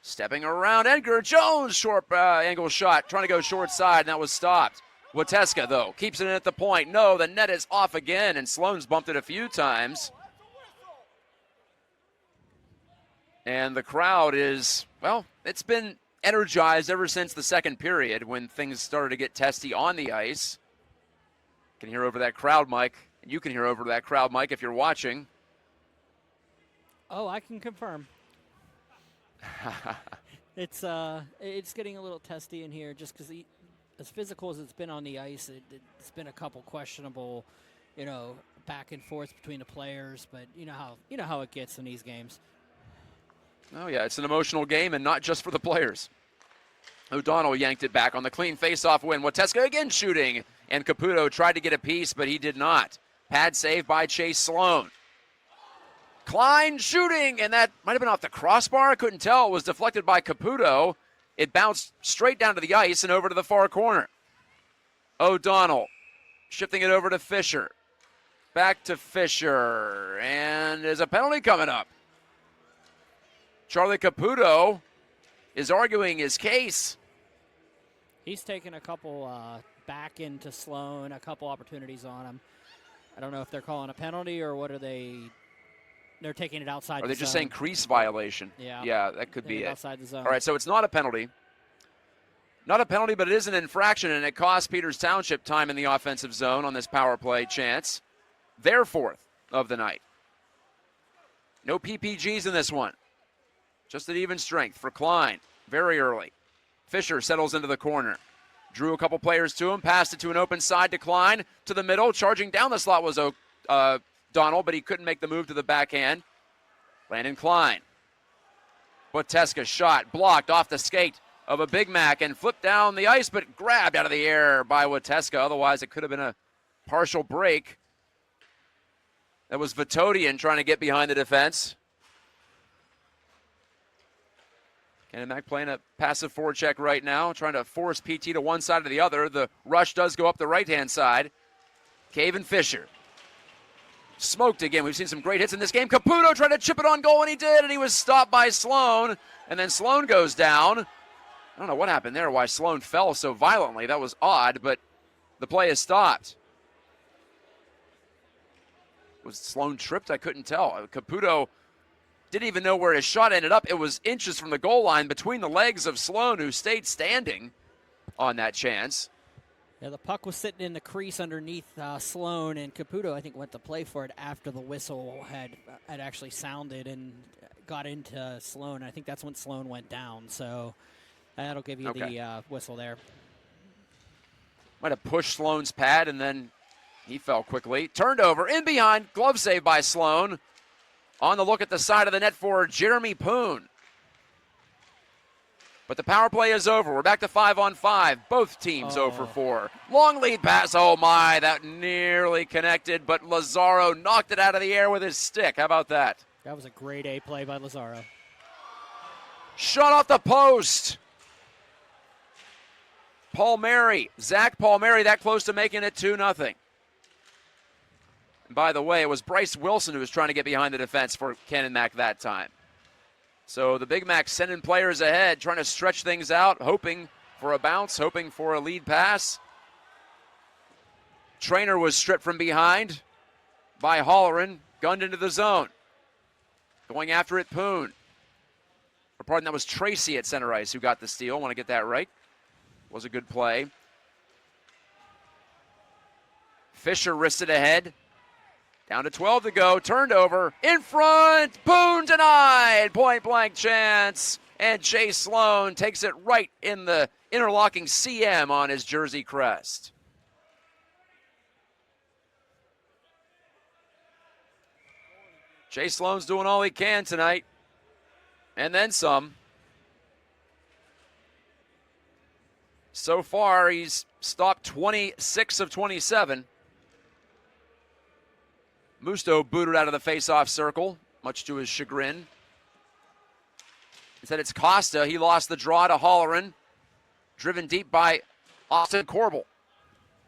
Speaker 1: stepping around Edgar. Jones, short angle shot, trying to go short side, and that was stopped. Wateska, though, keeps it in at the point. No, the net is off again, and Sloan's bumped it a few times. And the crowd is, well, it's been energized ever since the second period when things started to get testy on the ice. You can hear over that crowd mic, and you can hear over that crowd mic if you're watching.
Speaker 2: Oh, I can confirm. It's getting a little testy in here just because as physical as it's been on the ice, it's been a couple questionable, back and forth between the players. But you know how it gets in these games.
Speaker 1: Oh yeah, it's an emotional game, and not just for the players. O'Donnell yanked it back on the clean face-off win. Wateska again shooting, and Caputo tried to get a piece, but he did not. Pad save by Chase Sloan. Klein shooting, and that might have been off the crossbar. I couldn't tell. It was deflected by Caputo. It bounced straight down to the ice and over to the far corner. O'Donnell shifting it over to Fisher. Back to Fisher, and there's a penalty coming up. Charlie Caputo is arguing his case.
Speaker 2: He's taken a couple back into Sloan, a couple opportunities on him. I don't know if they're calling a penalty or what are they? They're taking it outside the zone.
Speaker 1: Are they just saying crease violation?
Speaker 2: Yeah.
Speaker 1: Yeah, that could be it.
Speaker 2: Outside the zone.
Speaker 1: All right, so it's not a penalty. Not a penalty, but it is an infraction, and it cost Peters Township time in the offensive zone on this power play chance. Their fourth of the night. No PPGs in this one. Just an even strength for Klein very early. Fisher settles into the corner. Drew a couple players to him, passed it to an open side to Klein, to the middle. Charging down the slot was Donald, but he couldn't make the move to the backhand. Landon Klein. Boteska shot, blocked off the skate of a Big Mac and flipped down the ice, but grabbed out of the air by Boteska. Otherwise, it could have been a partial break. That was Vitodian trying to get behind the defense. Canon Mac playing a passive forecheck right now, trying to force PT to one side or the other. The rush does go up the right-hand side. Cave and Fisher. Smoked again. We've seen some great hits in this game. Caputo tried to chip it on goal, and he did, and he was stopped by Sloan. And then Sloan goes down. I don't know what happened there, why Sloan fell so violently. That was odd, but the play is stopped. Was Sloan tripped? I couldn't tell. Caputo didn't even know where his shot ended up. It was inches from the goal line between the legs of Sloan, who stayed standing on that chance.
Speaker 2: Yeah, the puck was sitting in the crease underneath Sloan, and Caputo, I think, went to play for it after the whistle had actually sounded and got into Sloan. I think that's when Sloan went down, so that'll give you the whistle there.
Speaker 1: Might have pushed Sloan's pad, and then he fell quickly. Turned over, in behind, glove save by Sloan. On the look at the side of the net for Jeremy Poon. But the power play is over. We're back to 5-on-5. Both teams 0 for 4. Long lead pass. Oh, my. That nearly connected, but Lazaro knocked it out of the air with his stick. How about that?
Speaker 2: That was a great A play by Lazaro.
Speaker 1: Shot off the post. Palmieri. Zach Palmieri that close to making it 2-0. And by the way, it was Bryce Wilson who was trying to get behind the defense for Canon Mac that time. So the Big Mac sending players ahead, trying to stretch things out, hoping for a bounce, hoping for a lead pass. Trainer was stripped from behind by Holleran, gunned into the zone. Going after it, Poon. Or pardon, that was Tracy at center ice who got the steal. I want to get that right. Was a good play. Fisher wristed ahead. Down to 12 to go. Turned over. In front. Poon denied. Point blank chance. And Jay Sloan takes it right in the interlocking CM on his jersey crest. Jay Sloan's doing all he can tonight. And then some. So far, he's stopped 26 of 27. Musto booted out of the face-off circle, much to his chagrin. Instead, it's Costa. He lost the draw to Holleran. Driven deep by Austin Corbel,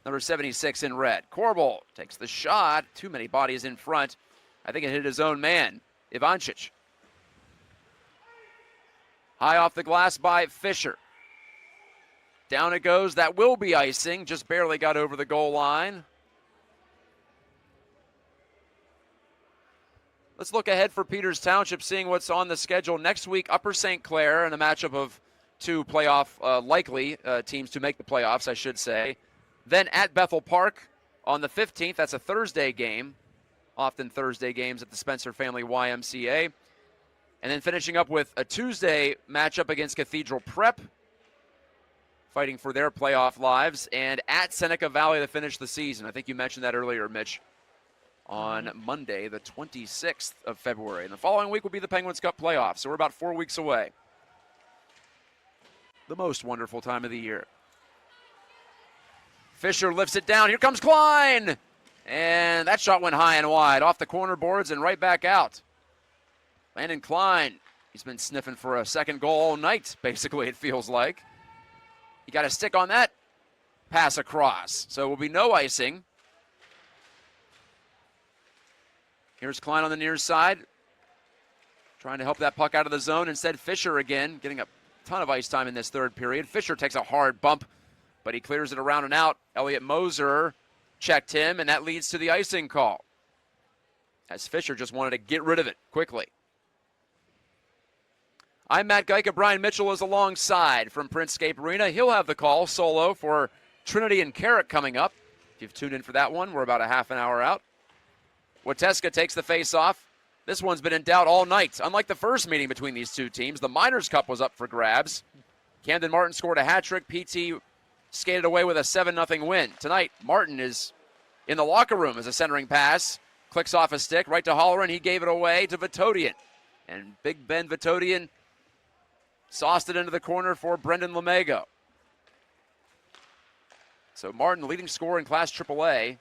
Speaker 1: number 76 in red. Corbel takes the shot. Too many bodies in front. I think it hit his own man, Ivancic. High off the glass by Fisher. Down it goes. That will be icing. Just barely got over the goal line. Let's look ahead for Peters Township, seeing what's on the schedule next week. Upper St. Clair in a matchup of two playoff likely teams to make the playoffs, I should say. Then at Bethel Park on the 15th. That's a Thursday game. Often Thursday games at the Spencer Family YMCA. And then finishing up with a Tuesday matchup against Cathedral Prep, fighting for their playoff lives. And at Seneca Valley to finish the season. I think you mentioned that earlier, Mitch. On Monday, the 26th of February. And the following week will be the Penguins Cup playoffs, so we're about 4 weeks away. The most wonderful time of the year. Fisher lifts it down. Here comes Klein! And that shot went high and wide, off the corner boards and right back out. Landon Klein, he's been sniffing for a second goal all night, basically, it feels like. He got a stick on that pass across, so it will be no icing. Here's Klein on the near side, trying to help that puck out of the zone. Instead, Fisher again, getting a ton of ice time in this third period. Fisher takes a hard bump, but he clears it around and out. Elliot Moser checked him, and that leads to the icing call, as Fisher just wanted to get rid of it quickly. I'm Matt Gajtka. Brian Mitchell is alongside from Printscape Arena. He'll have the call solo for Trinity and Carrick coming up. If you've tuned in for that one, we're about a half an hour out. Wateska takes the face-off. This one's been in doubt all night. Unlike the first meeting between these two teams, the Miners' Cup was up for grabs. Camden Martin scored a hat trick. PT skated away with a 7-0 win. Tonight, Martin is in the locker room as a centering pass. Clicks off a stick right to Holleran. He gave it away to Vitodian. And Big Ben Vitodian sauced it into the corner for Brendan Lemego. So Martin, leading scorer in Class AAA,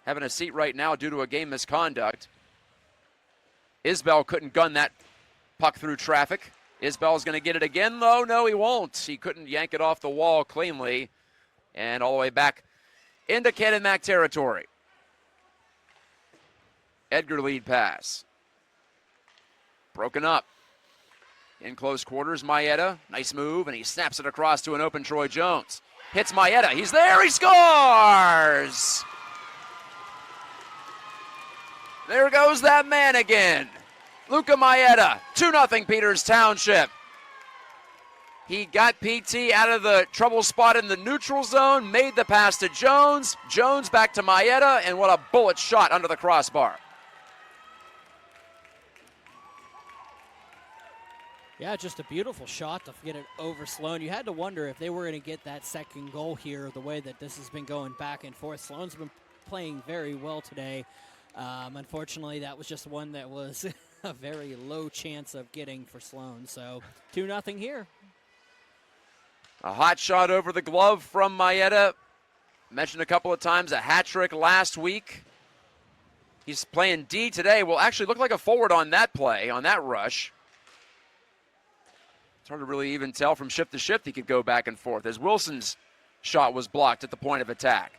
Speaker 1: having a seat right now due to a game misconduct. Isbell couldn't gun that puck through traffic. Isbell's going to get it again, though. No, he won't. He couldn't yank it off the wall cleanly. And all the way back into Canon Mac territory. Edgar lead pass. Broken up. In close quarters, Maeda. Nice move, and he snaps it across to an open Troy Jones. Hits Maeda. He's there. He scores! There goes that man again. Luca Maeda. 2-0 Peters Township. He got PT out of the trouble spot in the neutral zone, made the pass to Jones. Jones back to Maeda, and what a bullet shot under the crossbar.
Speaker 2: Yeah, just a beautiful shot to get it over Sloan. You had to wonder if they were going to get that second goal here, the way that this has been going back and forth. Sloan's been playing very well today. Unfortunately, that was just one that was a very low chance of getting for Sloan. So 2-0 here.
Speaker 1: A hot shot over the glove from Maeda. Mentioned a couple of times a hat trick last week. He's playing D today. Will actually look like a forward on that play, on that rush. It's hard to really even tell from shift to shift. He could go back and forth as Wilson's shot was blocked at the point of attack.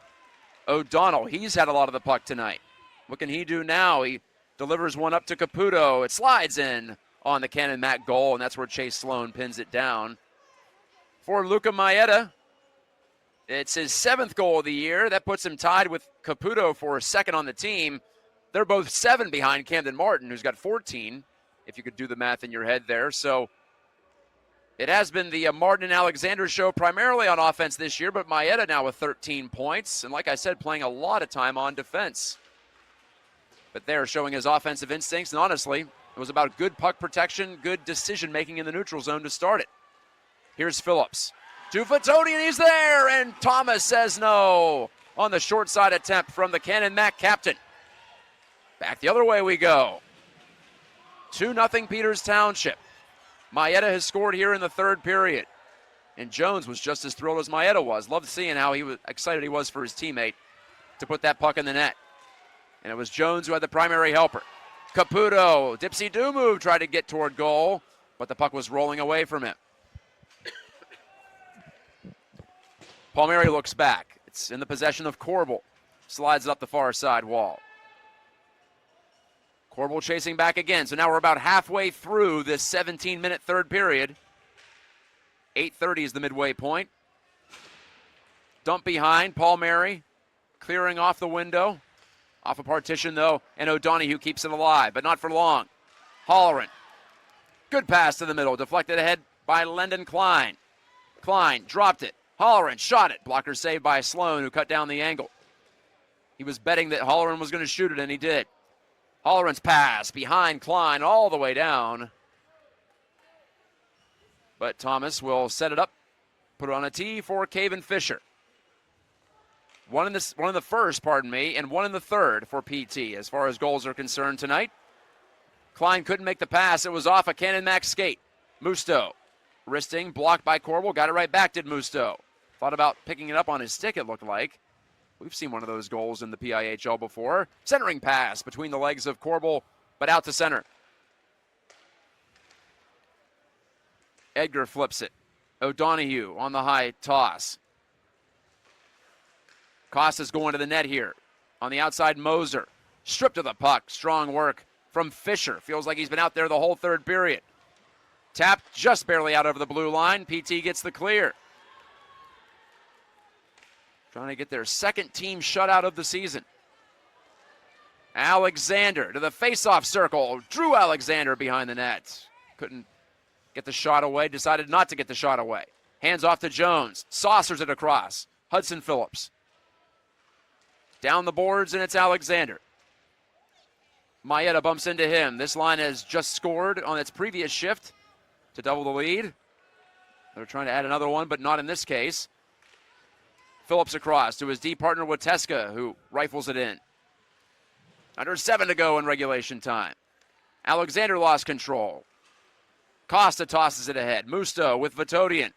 Speaker 1: O'Donnell, he's had a lot of the puck tonight. What can he do now? He delivers one up to Caputo. It slides in on the Canon Mac goal, and that's where Chase Sloan pins it down. For Luca Maeda, it's his 7th goal of the year. That puts him tied with Caputo for second on the team. They're both 7 behind Camden Martin, who's got 14, if you could do the math in your head there. So it has been the Martin and Alexander show primarily on offense this year, but Maeda now with 13 points. And like I said, playing a lot of time on defense. But they're showing his offensive instincts, and honestly, it was about good puck protection, good decision-making in the neutral zone to start it. Here's Phillips. To Vitodian, he's there, and Thomas says no on the short side attempt from the Canon Mac captain. Back the other way we go. 2-0 Peters Township. Maeda has scored here in the 3rd period. And Jones was just as thrilled as Maeda was. Loved seeing how excited he was for his teammate to put that puck in the net. And it was Jones who had the primary helper. Caputo, dipsy-do move, tried to get toward goal, but the puck was rolling away from him. Palmieri looks back. It's in the possession of Corbel. Slides it up the far side wall. Corbel chasing back again. So now we're about halfway through this 17-minute 3rd period. 8:30 is the midway point. Dump behind. Palmieri clearing off the window. Off a partition, though, and O'Donohue keeps it alive, but not for long. Holleran. Good pass to the middle. Deflected ahead by Lendon Klein. Klein dropped it. Holleran shot it. Blocker saved by Sloan, who cut down the angle. He was betting that Holleran was going to shoot it, and he did. Holleran's pass behind Klein all the way down. But Thomas will set it up, put it on a tee for Caven Fisher. One in the first, pardon me, and one in the 3rd for PT as far as goals are concerned tonight. Klein couldn't make the pass. It was off a Canon Mac skate. Musto wristing, blocked by Corbel, got it right back, did Musto. Thought about picking it up on his stick, it looked like. We've seen one of those goals in the PIHL before. Centering pass between the legs of Corbel, but out to center. Edgar flips it. O'Donohue on the high toss. Costa's going to the net here. On the outside, Moser. Stripped of the puck. Strong work from Fisher. Feels like he's been out there the whole 3rd period. Tapped just barely out over the blue line. PT gets the clear. Trying to get their 2nd team shutout of the season. Alexander to the face-off circle. Drew Alexander behind the net. Couldn't get the shot away. Decided not to get the shot away. Hands off to Jones. Saucers it across. Hudson Phillips. Down the boards, and it's Alexander. Maeda bumps into him. This line has just scored on its previous shift to double the lead. They're trying to add another one, but not in this case. Phillips across to his D partner Wateska, who rifles it in. Under 7 to go in regulation time. Alexander lost control. Costa tosses it ahead. Musto with Vatodian.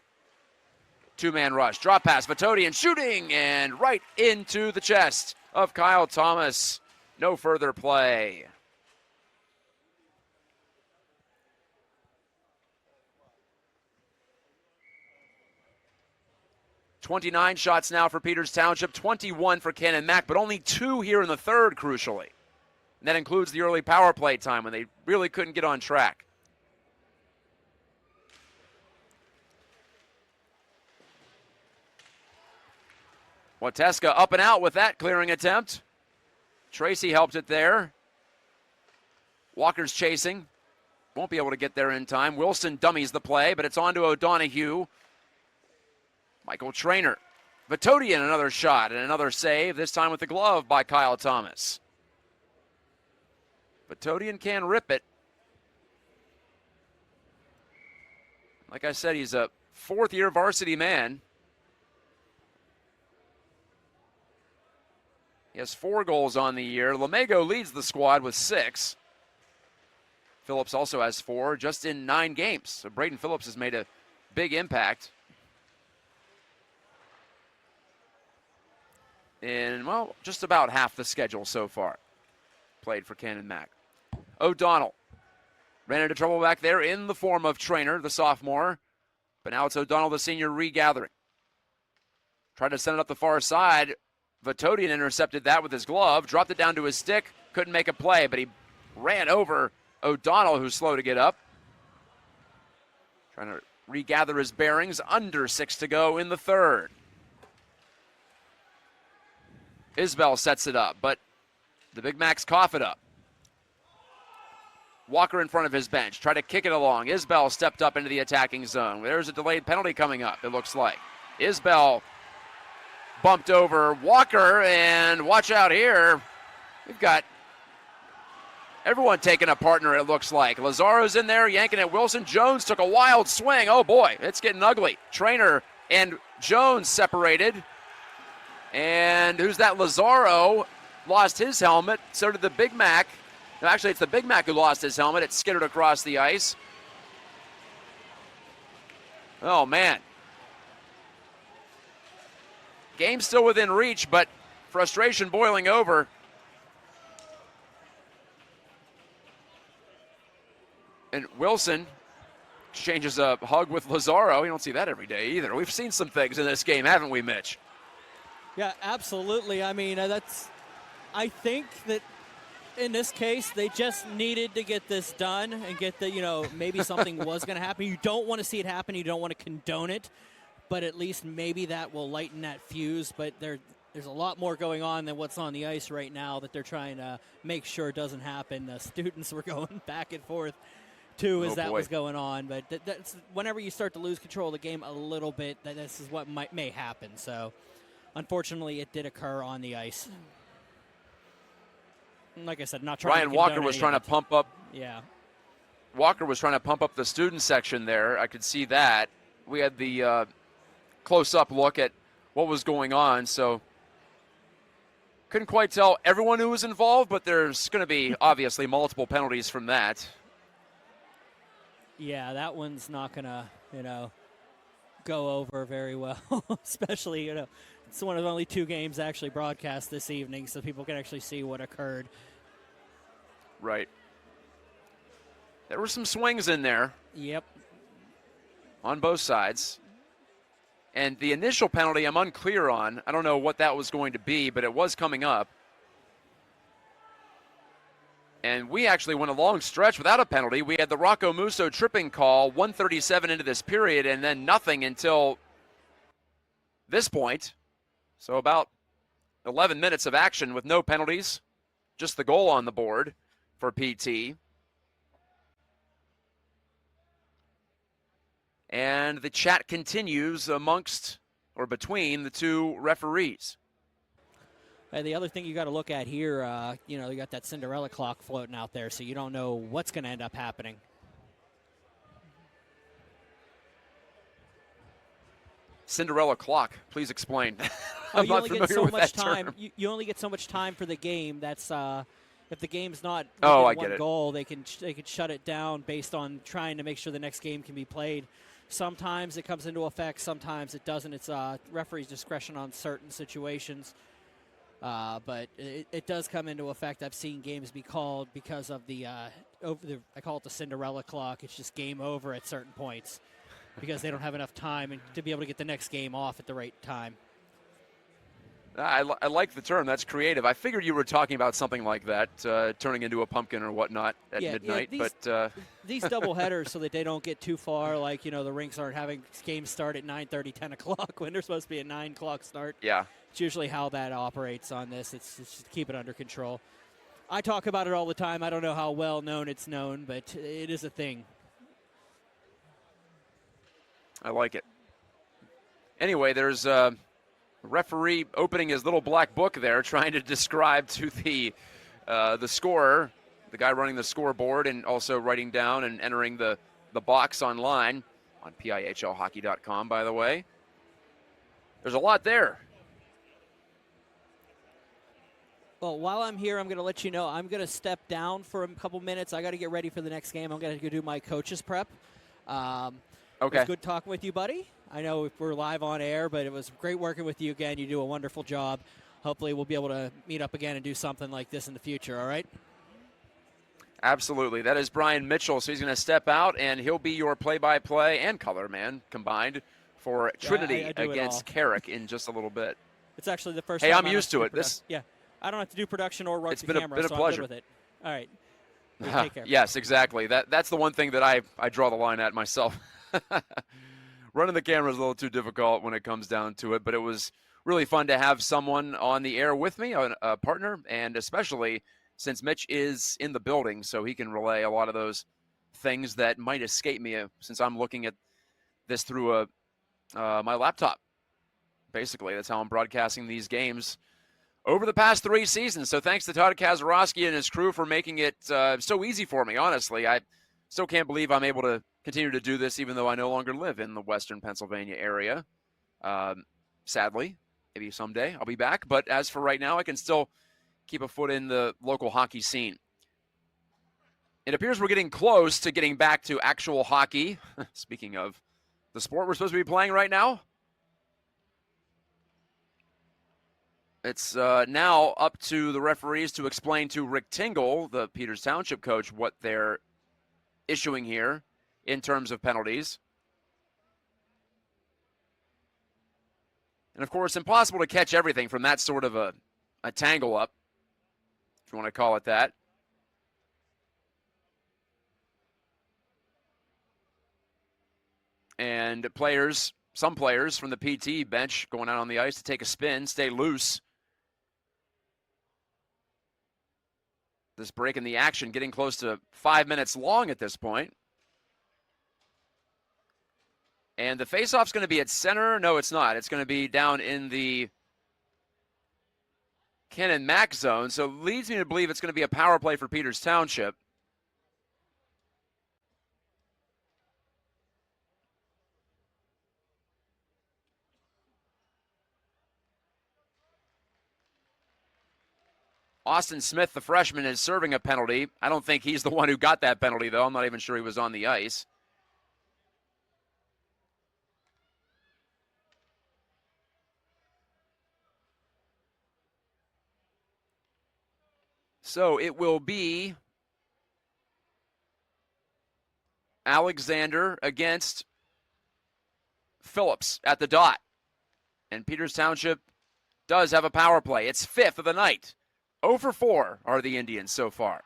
Speaker 1: Two-man rush. Drop pass. Vatodian shooting and right into the chest of Kyle Thomas. No further play. .29 shots now for Peters Township, 21 for Canon Mac, but only 2 here in the third, crucially. And that includes the early power play time when they really couldn't get on track. Wateska up and out with that clearing attempt. Tracy helped it there. Walker's chasing. Won't be able to get there in time. Wilson dummies the play, but it's on to O'Donohue. Michael Trainer. Vatodian another shot and another save, this time with the glove by Kyle Thomas. Vatodian can rip it. Like I said, he's a fourth-year varsity man. He has 4 goals on the year. Lamego leads the squad with 6. Phillips also has 4 just in 9 games. So Braden Phillips has made a big impact in, well, just about half the schedule so far played for Canon Mac. O'Donnell ran into trouble back there in the form of Trainer, the sophomore. But now it's O'Donnell, the senior, regathering. Tried to send it up the far side. Vatodian intercepted that with his glove, dropped it down to his stick, couldn't make a play, but he ran over O'Donnell, who's slow to get up. Trying to regather his bearings, under 6 to go in the third. Isbell sets it up, but the Big Macs cough it up. Walker in front of his bench, try to kick it along. Isbell stepped up into the attacking zone. There's a delayed penalty coming up, it looks like. Isbell bumped over Walker, and watch out here. We've got everyone taking a partner, it looks like. Lazaro's in there, yanking at Wilson. Jones took a wild swing. Oh, boy, it's getting ugly. Trainer and Jones separated. And who's that? Lazaro lost his helmet. So did the Big Mac. No, actually, it's the Big Mac who lost his helmet. It skittered across the ice. Oh, man. Game still within reach, but frustration boiling over. And Wilson exchanges a hug with Lazaro. You don't see that every day either. We've seen some things in this game, haven't we, Mitch?
Speaker 2: Yeah, absolutely. I mean, I think that in this case, they just needed to get this done and get the, maybe something was going to happen. You don't want to see it happen. You don't want to condone it. But at least maybe that will lighten that fuse. But there's a lot more going on than what's on the ice right now that they're trying to make sure doesn't happen. The students were going back and forth, too, as that was going on. But that's whenever you start to lose control of the game a little bit, this is what may happen. So, unfortunately, it did occur on the ice. Like I said, not trying
Speaker 1: Ryan
Speaker 2: to
Speaker 1: Walker was trying to pump up.
Speaker 2: Yeah.
Speaker 1: Walker was trying to pump up the student section there. I could see that. We had the close-up look at what was going on, so couldn't quite tell everyone who was involved, but there's going to be obviously multiple penalties from that.
Speaker 2: Yeah, that one's not going to, go over very well, especially, it's one of only 2 games actually broadcast this evening, so people can actually see what occurred.
Speaker 1: Right. There were some swings in there.
Speaker 2: Yep.
Speaker 1: On both sides. And the initial penalty I'm unclear on. I don't know what that was going to be, but it was coming up. And we actually went a long stretch without a penalty. We had the Rocco Musso tripping call, 1:37 into this period, and then nothing until this point. So about 11 minutes of action with no penalties. Just the goal on the board for PT. And the chat continues amongst or between the 2 referees.
Speaker 2: And the other thing you got to look at here, you got that Cinderella clock floating out there, so you don't know what's going to end up happening.
Speaker 1: Cinderella clock, please explain. I'm
Speaker 2: you
Speaker 1: not
Speaker 2: only get
Speaker 1: familiar
Speaker 2: so
Speaker 1: with
Speaker 2: much
Speaker 1: that
Speaker 2: time.
Speaker 1: term.
Speaker 2: You only get so much time for the game. That's if the game's not
Speaker 1: Oh, I
Speaker 2: within
Speaker 1: get
Speaker 2: one
Speaker 1: it.
Speaker 2: goal, they can shut it down based on trying to make sure the next game can be played. Sometimes it comes into effect. Sometimes it doesn't. It's referee's discretion on certain situations. But it does come into effect. I've seen games be called because of I call it the Cinderella clock. It's just game over at certain points because they don't have enough time and to be able to get the next game off at the right time.
Speaker 1: I like the term. That's creative. I figured you were talking about something like that, turning into a pumpkin or whatnot at midnight.
Speaker 2: These double headers, so that they don't get too far. Like the rinks aren't having games start at 9:30, 10 o'clock when they're supposed to be a 9 o'clock start.
Speaker 1: Yeah,
Speaker 2: it's usually how that operates on this. It's just to keep it under control. I talk about it all the time. I don't know how well known it's known, but it is a thing.
Speaker 1: I like it. Anyway, there's referee opening his little black book there, trying to describe to the scorer, the guy running the scoreboard, and also writing down and entering the box online on PIHLhockey.com, by the way. There's a lot there.
Speaker 2: Well, while I'm here, I'm going to let you know I'm going to step down for a couple minutes. I got to get ready for the next game. I'm going to go do my coach's prep.
Speaker 1: Okay.
Speaker 2: It was good talking with you, buddy. I know we're live on air, but it was great working with you again. You do a wonderful job. Hopefully we'll be able to meet up again and do something like this in the future, all right?
Speaker 1: Absolutely. That is Brian Mitchell, so he's going to step out, and he'll be your play-by-play and color man combined for Trinity
Speaker 2: I do
Speaker 1: against Carrick in just a little bit.
Speaker 2: It's actually the first
Speaker 1: Hey,
Speaker 2: time
Speaker 1: I'm used to it.
Speaker 2: Yeah, I don't have to do production or run
Speaker 1: It's
Speaker 2: the camera,
Speaker 1: been a
Speaker 2: so
Speaker 1: pleasure.
Speaker 2: I'm good with it. All right. Take care.
Speaker 1: Yes, exactly. That's the one thing that I draw the line at myself. Running the camera is a little too difficult when it comes down to it, but it was really fun to have someone on the air with me, a partner, and especially since Mitch is in the building, so he can relay a lot of those things that might escape me since I'm looking at this through my laptop. Basically, that's how I'm broadcasting these games over the past 3 seasons. So thanks to Todd Kazarowski and his crew for making it so easy for me, honestly. I still can't believe I'm able to continue to do this even though I no longer live in the western Pennsylvania area. Sadly, maybe someday I'll be back. But as for right now, I can still keep a foot in the local hockey scene. It appears we're getting close to getting back to actual hockey. Speaking of the sport we're supposed to be playing right now, it's now up to the referees to explain to Rick Tingle, the Peters Township coach, what they're issuing here in terms of penalties. And, of course, impossible to catch everything from that sort of a tangle up, if you want to call it that. And some players from the PT bench going out on the ice to take a spin, stay loose. This break in the action getting close to 5 minutes long at this point. And the faceoff's going to be at center. No, it's not. It's going to be down in the Canon Mac zone. So it leads me to believe it's going to be a power play for Peters Township. Austin Smith, the freshman, is serving a penalty. I don't think he's the one who got that penalty, though. I'm not even sure he was on the ice. So it will be Alexander against Phillips at the dot. And Peters Township does have a power play. It's 5th of the night. 0 for 4 are the Indians so far.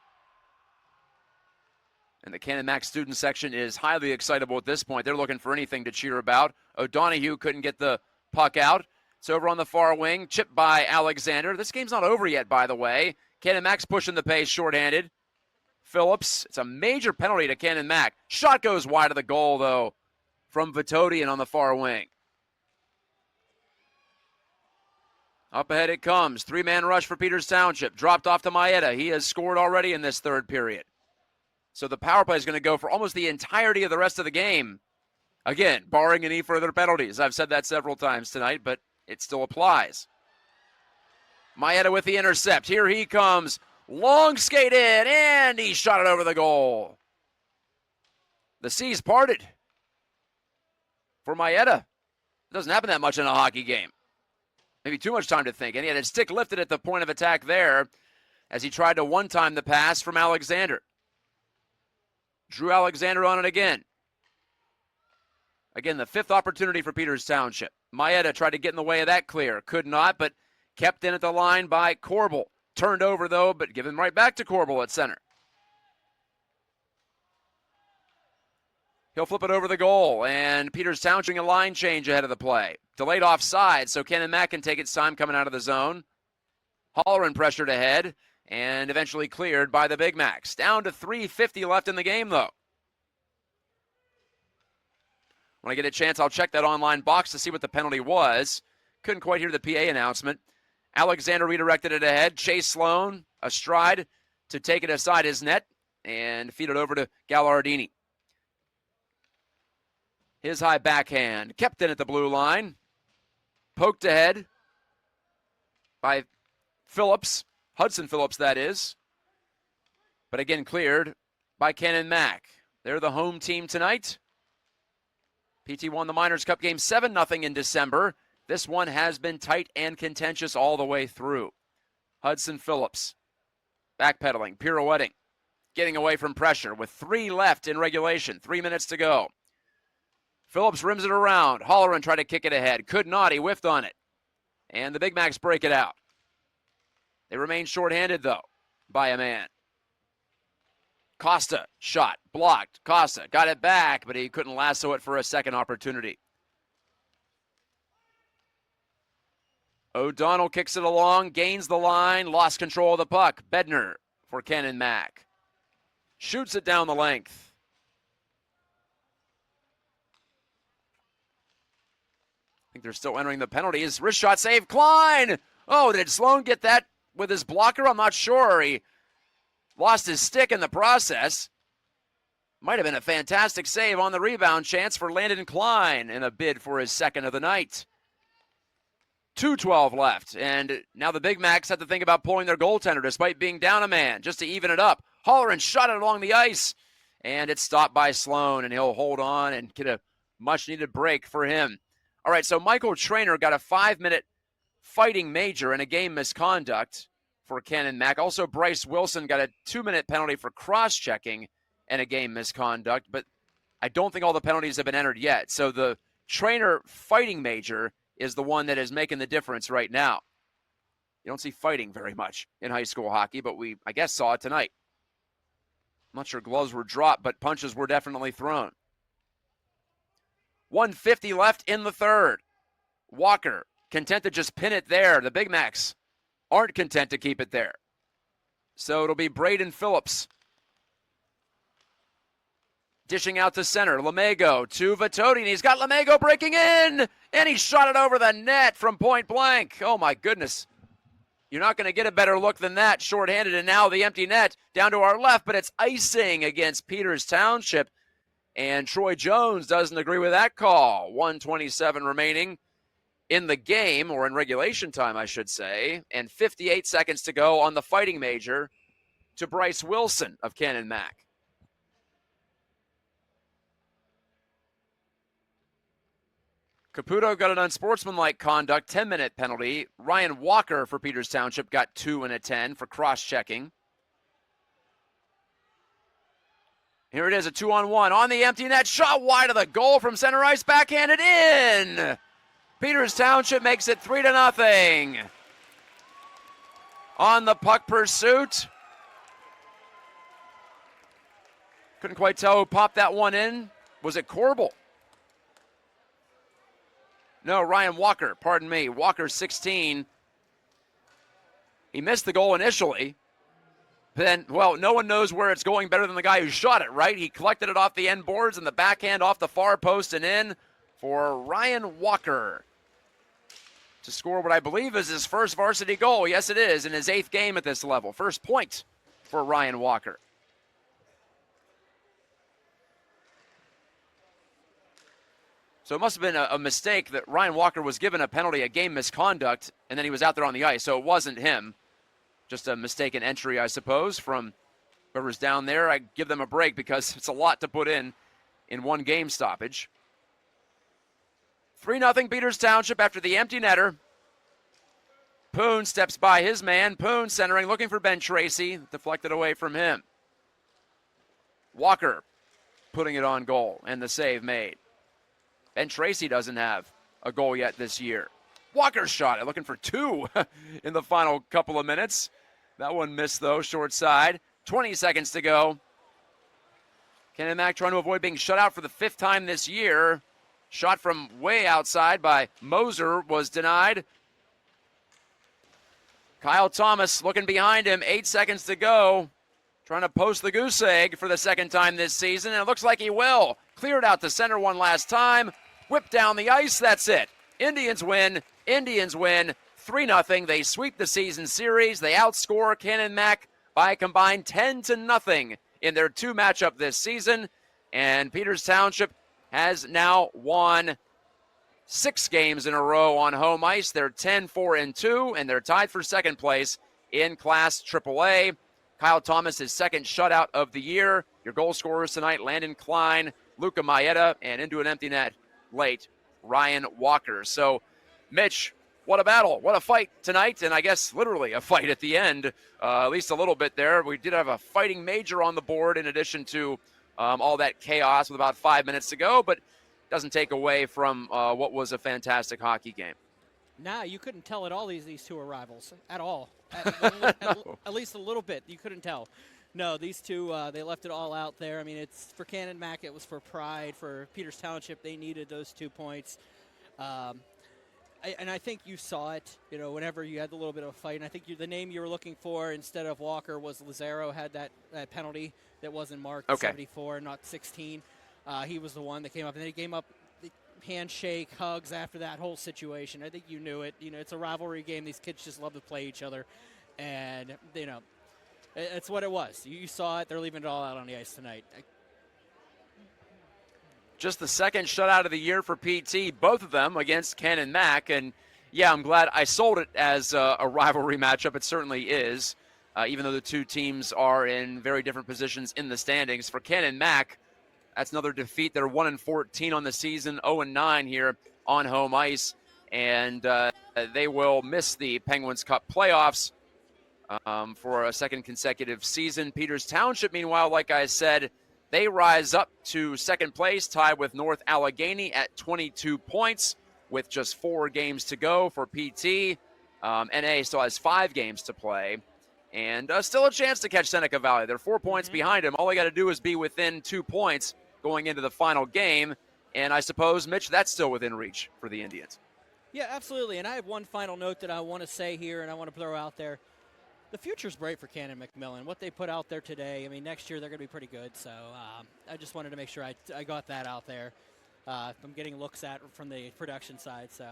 Speaker 1: And the Canon Mac student section is highly excitable at this point. They're looking for anything to cheer about. O'Donohue couldn't get the puck out. It's over on the far wing, chipped by Alexander. This game's not over yet, by the way. Canon Mac's pushing the pace shorthanded. Phillips, it's a major penalty to Canon Mac. Shot goes wide of the goal, though, from Vitodian on the far wing. Up ahead it comes. 3-man rush for Peters Township. Dropped off to Maeda. He has scored already in this third period. So the power play is going to go for almost the entirety of the rest of the game. Again, barring any further penalties. I've said that several times tonight, but it still applies. Maeda with the intercept. Here he comes. Long skate in, and he shot it over the goal. The seas parted for Maeda. It doesn't happen that much in a hockey game. Maybe too much time to think. And he had his stick lifted at the point of attack there as he tried to one-time the pass from Alexander. Drew Alexander on it again. Again, the fifth opportunity for Peters Township. Maeda tried to get in the way of that clear. Could not, but kept in at the line by Corbel. Turned over, though, but given right back to Corbel at center. He'll flip it over the goal, and Peters Township a line change ahead of the play. Delayed offside, so Canon Mac can take its time coming out of the zone. Holleran pressured ahead, and eventually cleared by the Big Macs. Down to 3:50 left in the game, though. When I get a chance, I'll check that online box to see what the penalty was. Couldn't quite hear the PA announcement. Alexander redirected it ahead. Chase Sloan astride to take it aside his net and feed it over to Gallardini. His high backhand kept in at the blue line. Poked ahead by Phillips. Hudson Phillips, that is. But again, cleared by Canon Mac. They're the home team tonight. PT won the Miners Cup game 7-0 in December. This one has been tight and contentious all the way through. Hudson Phillips backpedaling, pirouetting, getting away from pressure with 3 left in regulation, 3 minutes to go. Phillips rims it around. Holleran tried to kick it ahead. Could not. He whiffed on it. And the Big Macs break it out. They remain shorthanded, though, by a man. Costa shot. Blocked. Costa got it back, but he couldn't lasso it for a second opportunity. O'Donnell kicks it along, gains the line, lost control of the puck. Bednar for Canon Mac. Shoots it down the length. I think they're still entering the penalties. Wrist shot save. Klein! Oh, did Sloan get that with his blocker? I'm not sure. He lost his stick in the process. Might have been a fantastic save on the rebound chance for Landon Klein in a bid for his second of the night. 2:12 left, and now the Big Macs have to think about pulling their goaltender despite being down a man just to even it up. Holleran shot it along the ice, and it's stopped by Sloan, and he'll hold on and get a much-needed break for him. All right, so Michael Traynor got a 5-minute fighting major and a game misconduct for Canon Mac. Also, Bryce Wilson got a 2-minute penalty for cross-checking and a game misconduct, but I don't think all the penalties have been entered yet. So the Traynor fighting major is the one that is making the difference right now. You don't see fighting very much in high school hockey, but we, I guess, saw it tonight. I'm not sure gloves were dropped, but punches were definitely thrown. 1:50 left in the third. Walker, content to just pin it there. The Big Macs aren't content to keep it there. So it'll be Braden Phillips dishing out to center. Lamego to Vitoti, and he's got Lamego breaking in, and he shot it over the net from point blank. Oh, my goodness. You're not going to get a better look than that, shorthanded, and now the empty net down to our left, but it's icing against Peters Township, and Troy Jones doesn't agree with that call. 1:27 remaining in the game, or in regulation time, I should say, and 58 seconds to go on the fighting major to Bryce Wilson of Canon Mac. Caputo got an unsportsmanlike conduct 10-minute penalty. Ryan Walker for Peters Township got 2 and a 10 for cross-checking. Here it is, a 2-on-1 on the empty net. Shot wide of the goal from center ice, backhanded in. Peters Township makes it 3-0. On the puck pursuit. Couldn't quite tell who popped that one in. Was it Corbel? No, Ryan Walker, pardon me. Walker, 16. He missed the goal initially. Then, well, no one knows where it's going better than the guy who shot it, right? He collected it off the end boards and the backhand off the far post and in for Ryan Walker to score what I believe is his first varsity goal. Yes, it is, in his 8th game at this level. First point for Ryan Walker. So it must have been a mistake that Ryan Walker was given a penalty, a game misconduct, and then he was out there on the ice. So it wasn't him. Just a mistaken entry, I suppose, from whoever's down there. I give them a break because it's a lot to put in one game stoppage. 3-0 Peters Township after the empty netter. Poon steps by his man. Poon centering, looking for Ben Tracy. Deflected away from him. Walker putting it on goal, and the save made. Ben Tracy doesn't have a goal yet this year. Walker shot it, looking for 2 in the final couple of minutes. That one missed, though, short side. 20 seconds to go. Canon Mac trying to avoid being shut out for the 5th time this year. Shot from way outside by Moser was denied. Kyle Thomas looking behind him. 8 seconds to go. Trying to post the goose egg for the 2nd time this season, and it looks like he will. Cleared out to center one last time. Whipped down the ice. That's it. Indians win. Indians win 3-0. They sweep the season series. They outscore Canon Mac by a combined 10-0 in their 2 matchup this season. And Peters Township has now won 6 games in a row on home ice. They're 10-4-2, and they're tied for 2nd place in Class AAA. Kyle Thomas, his 2nd shutout of the year. Your goal scorers tonight, Landon Klein, Luca Maeda, and into an empty net late, Ryan Walker. So, Mitch, what a battle, what a fight tonight, and I guess literally a fight at the end, at least a little bit there. We did have a fighting major on the board in addition to all that chaos with about 5 minutes to go, but doesn't take away from what was a fantastic hockey game.
Speaker 2: Nah, you couldn't tell at all these 2 are rivals at all. At least a little bit, you couldn't tell. No, these 2, they left it all out there. I mean, it's for Canon Mac, it was for pride. For Peters Township, they needed those 2 points. And I think you saw it, whenever you had a little bit of a fight. And I think the name you were looking for instead of Walker was Lazaro, had that penalty that wasn't marked, 74, not 16. He was the one that came up. And then he came up, handshake, hugs after that whole situation. I think you knew it. It's a rivalry game. These kids just love to play each other. And, it's what it was. You saw it. They're leaving it all out on the ice tonight.
Speaker 1: Just the 2nd shutout of the year for PT, both of them against Canon Mac. And, yeah, I'm glad I sold it as a rivalry matchup. It certainly is, even though the 2 teams are in very different positions in the standings. For Canon Mac, that's another defeat. They're 1-14 on the season, 0-9 here on home ice. And they will miss the Penguins Cup playoffs for a 2nd consecutive season. Peters Township, meanwhile, like I said, they rise up to 2nd place, tied with North Allegheny at 22 points with just 4 games to go for PT. NA still has 5 games to play. And still a chance to catch Seneca Valley. They're 4 points behind them. All they got to do is be within 2 points going into the final game. And I suppose, Mitch, that's still within reach for the Indians.
Speaker 2: Yeah, absolutely. And I have one final note that I want to say here and I want to throw out there. The future's bright for Canon McMillan. What they put out there today, I mean, next year they're going to be pretty good. So I just wanted to make sure I got that out there. I'm getting looks at from the production side. So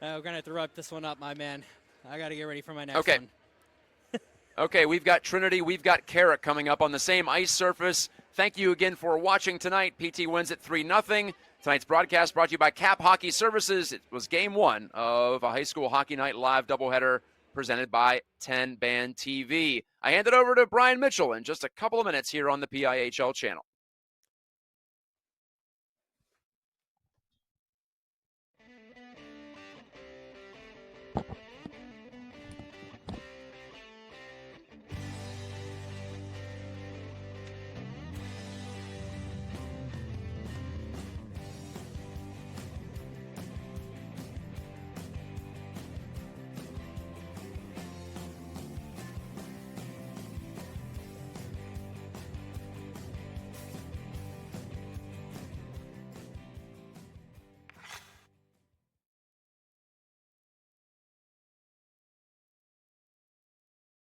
Speaker 2: we're going to have to wrap this one up, my man. I got to get ready for my next one.
Speaker 1: Okay, we've got Trinity, we've got Carrick coming up on the same ice surface. Thank you again for watching tonight. PT wins at 3-0. Tonight's broadcast brought to you by Cap Hockey Services. It was game 1 of a high school hockey night live doubleheader presented by TenbandTV. I hand it over to Brian Mitchell in just a couple of minutes here on the PIHL channel.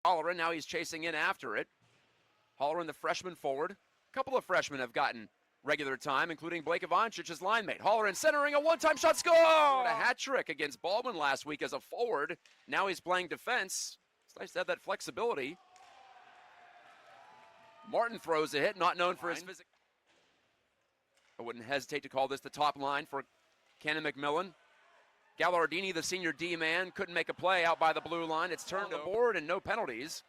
Speaker 1: Holleran, now he's chasing in after it. Holleran, the freshman forward. A couple of freshmen have gotten regular time, including Blake Ivancich's line mate. Holleran centering a one-time shot, score! A hat trick against Baldwin last week as a forward. Now he's playing defense. It's nice to have that flexibility. Martin throws a hit, not known for his physical. I wouldn't hesitate to call this the top line for Canon McMillan. Gallardini, the senior D-man, couldn't make a play out by the blue line. It's turned to board and no penalties.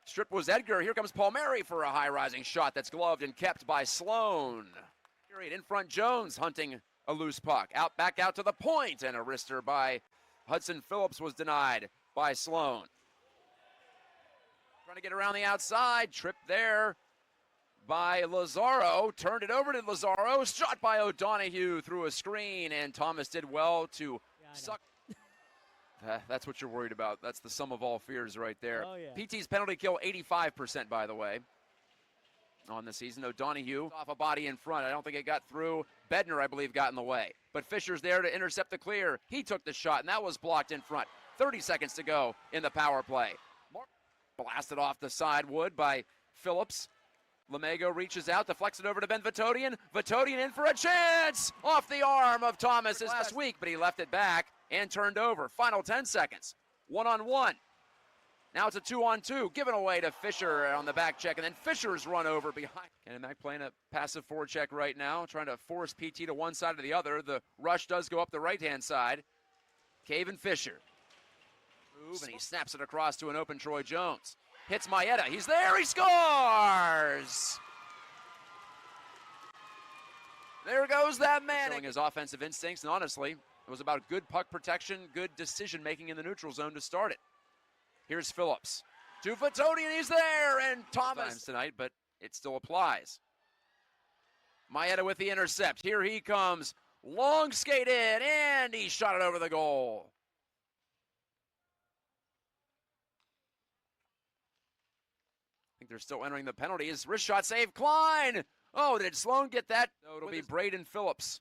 Speaker 1: Strip was Edgar. Here comes Palmieri for a high-rising shot that's gloved and kept by Sloan. In front, Jones hunting a loose puck. Back out to the point, and a wrister by Hudson Phillips was denied by Sloan. Trying to get around the outside. Trip there by Lazaro. Turned it over to Lazaro. Shot by O'Donohue through a screen, and Thomas did well to suck. That's what you're worried about. That's the sum of all fears right there.
Speaker 2: Oh, yeah.
Speaker 1: PT's penalty kill 85%, by the way, on the season. O'Donohue off a body in front. I don't think it got through. Bednar, I believe, got in the way. But Fisher's there to intercept the clear. He took the shot, and that was blocked in front. 30 seconds to go in the power play. Blasted off the side, Wood, by Phillips. Lemego reaches out, deflects it over to Ben Vitodian. Vitodian in for a chance! Off the arm of Thomas last week, but he left it back and turned over. Final 10 seconds. 1-on-1. Now it's a 2-on-2, given away to Fisher on the back check, and then Fisher's run over behind. Canon Mac playing a passive forward check right now, trying to force PT to one side or the other. The rush does go up the right-hand side. Cave and Fisher. Move, and he snaps it across to an open Troy Jones. Hits Maeda. He's there. He scores! There goes that man. Showing his offensive instincts, and honestly, it was about good puck protection, good decision-making in the neutral zone to start it. Here's Phillips. To Vitodian, he's there, and Thomas tonight, but it still applies. Maeda with the intercept. Here he comes. Long skate in, and he shot it over the goal. I think they're still entering the penalties. Wrist shot save, Klein! Oh, did Sloan get that? No, it'll be Braden Phillips.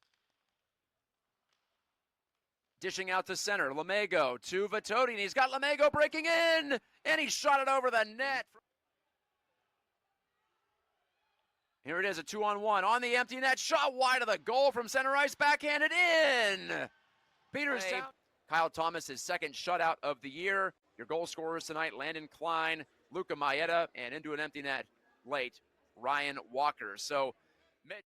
Speaker 1: Dishing out to center. Lemego to Vitodian. He's got Lemego breaking in, and he shot it over the net. Here it is, a 2-on-1 on the empty net. Shot wide of the goal from center ice, backhanded in. Peters. Kyle Thomas, his second shutout of the year. Your goal scorers tonight, Landon Klein, Luca Maeda, and into an empty net late, Ryan Walker. So Mitch.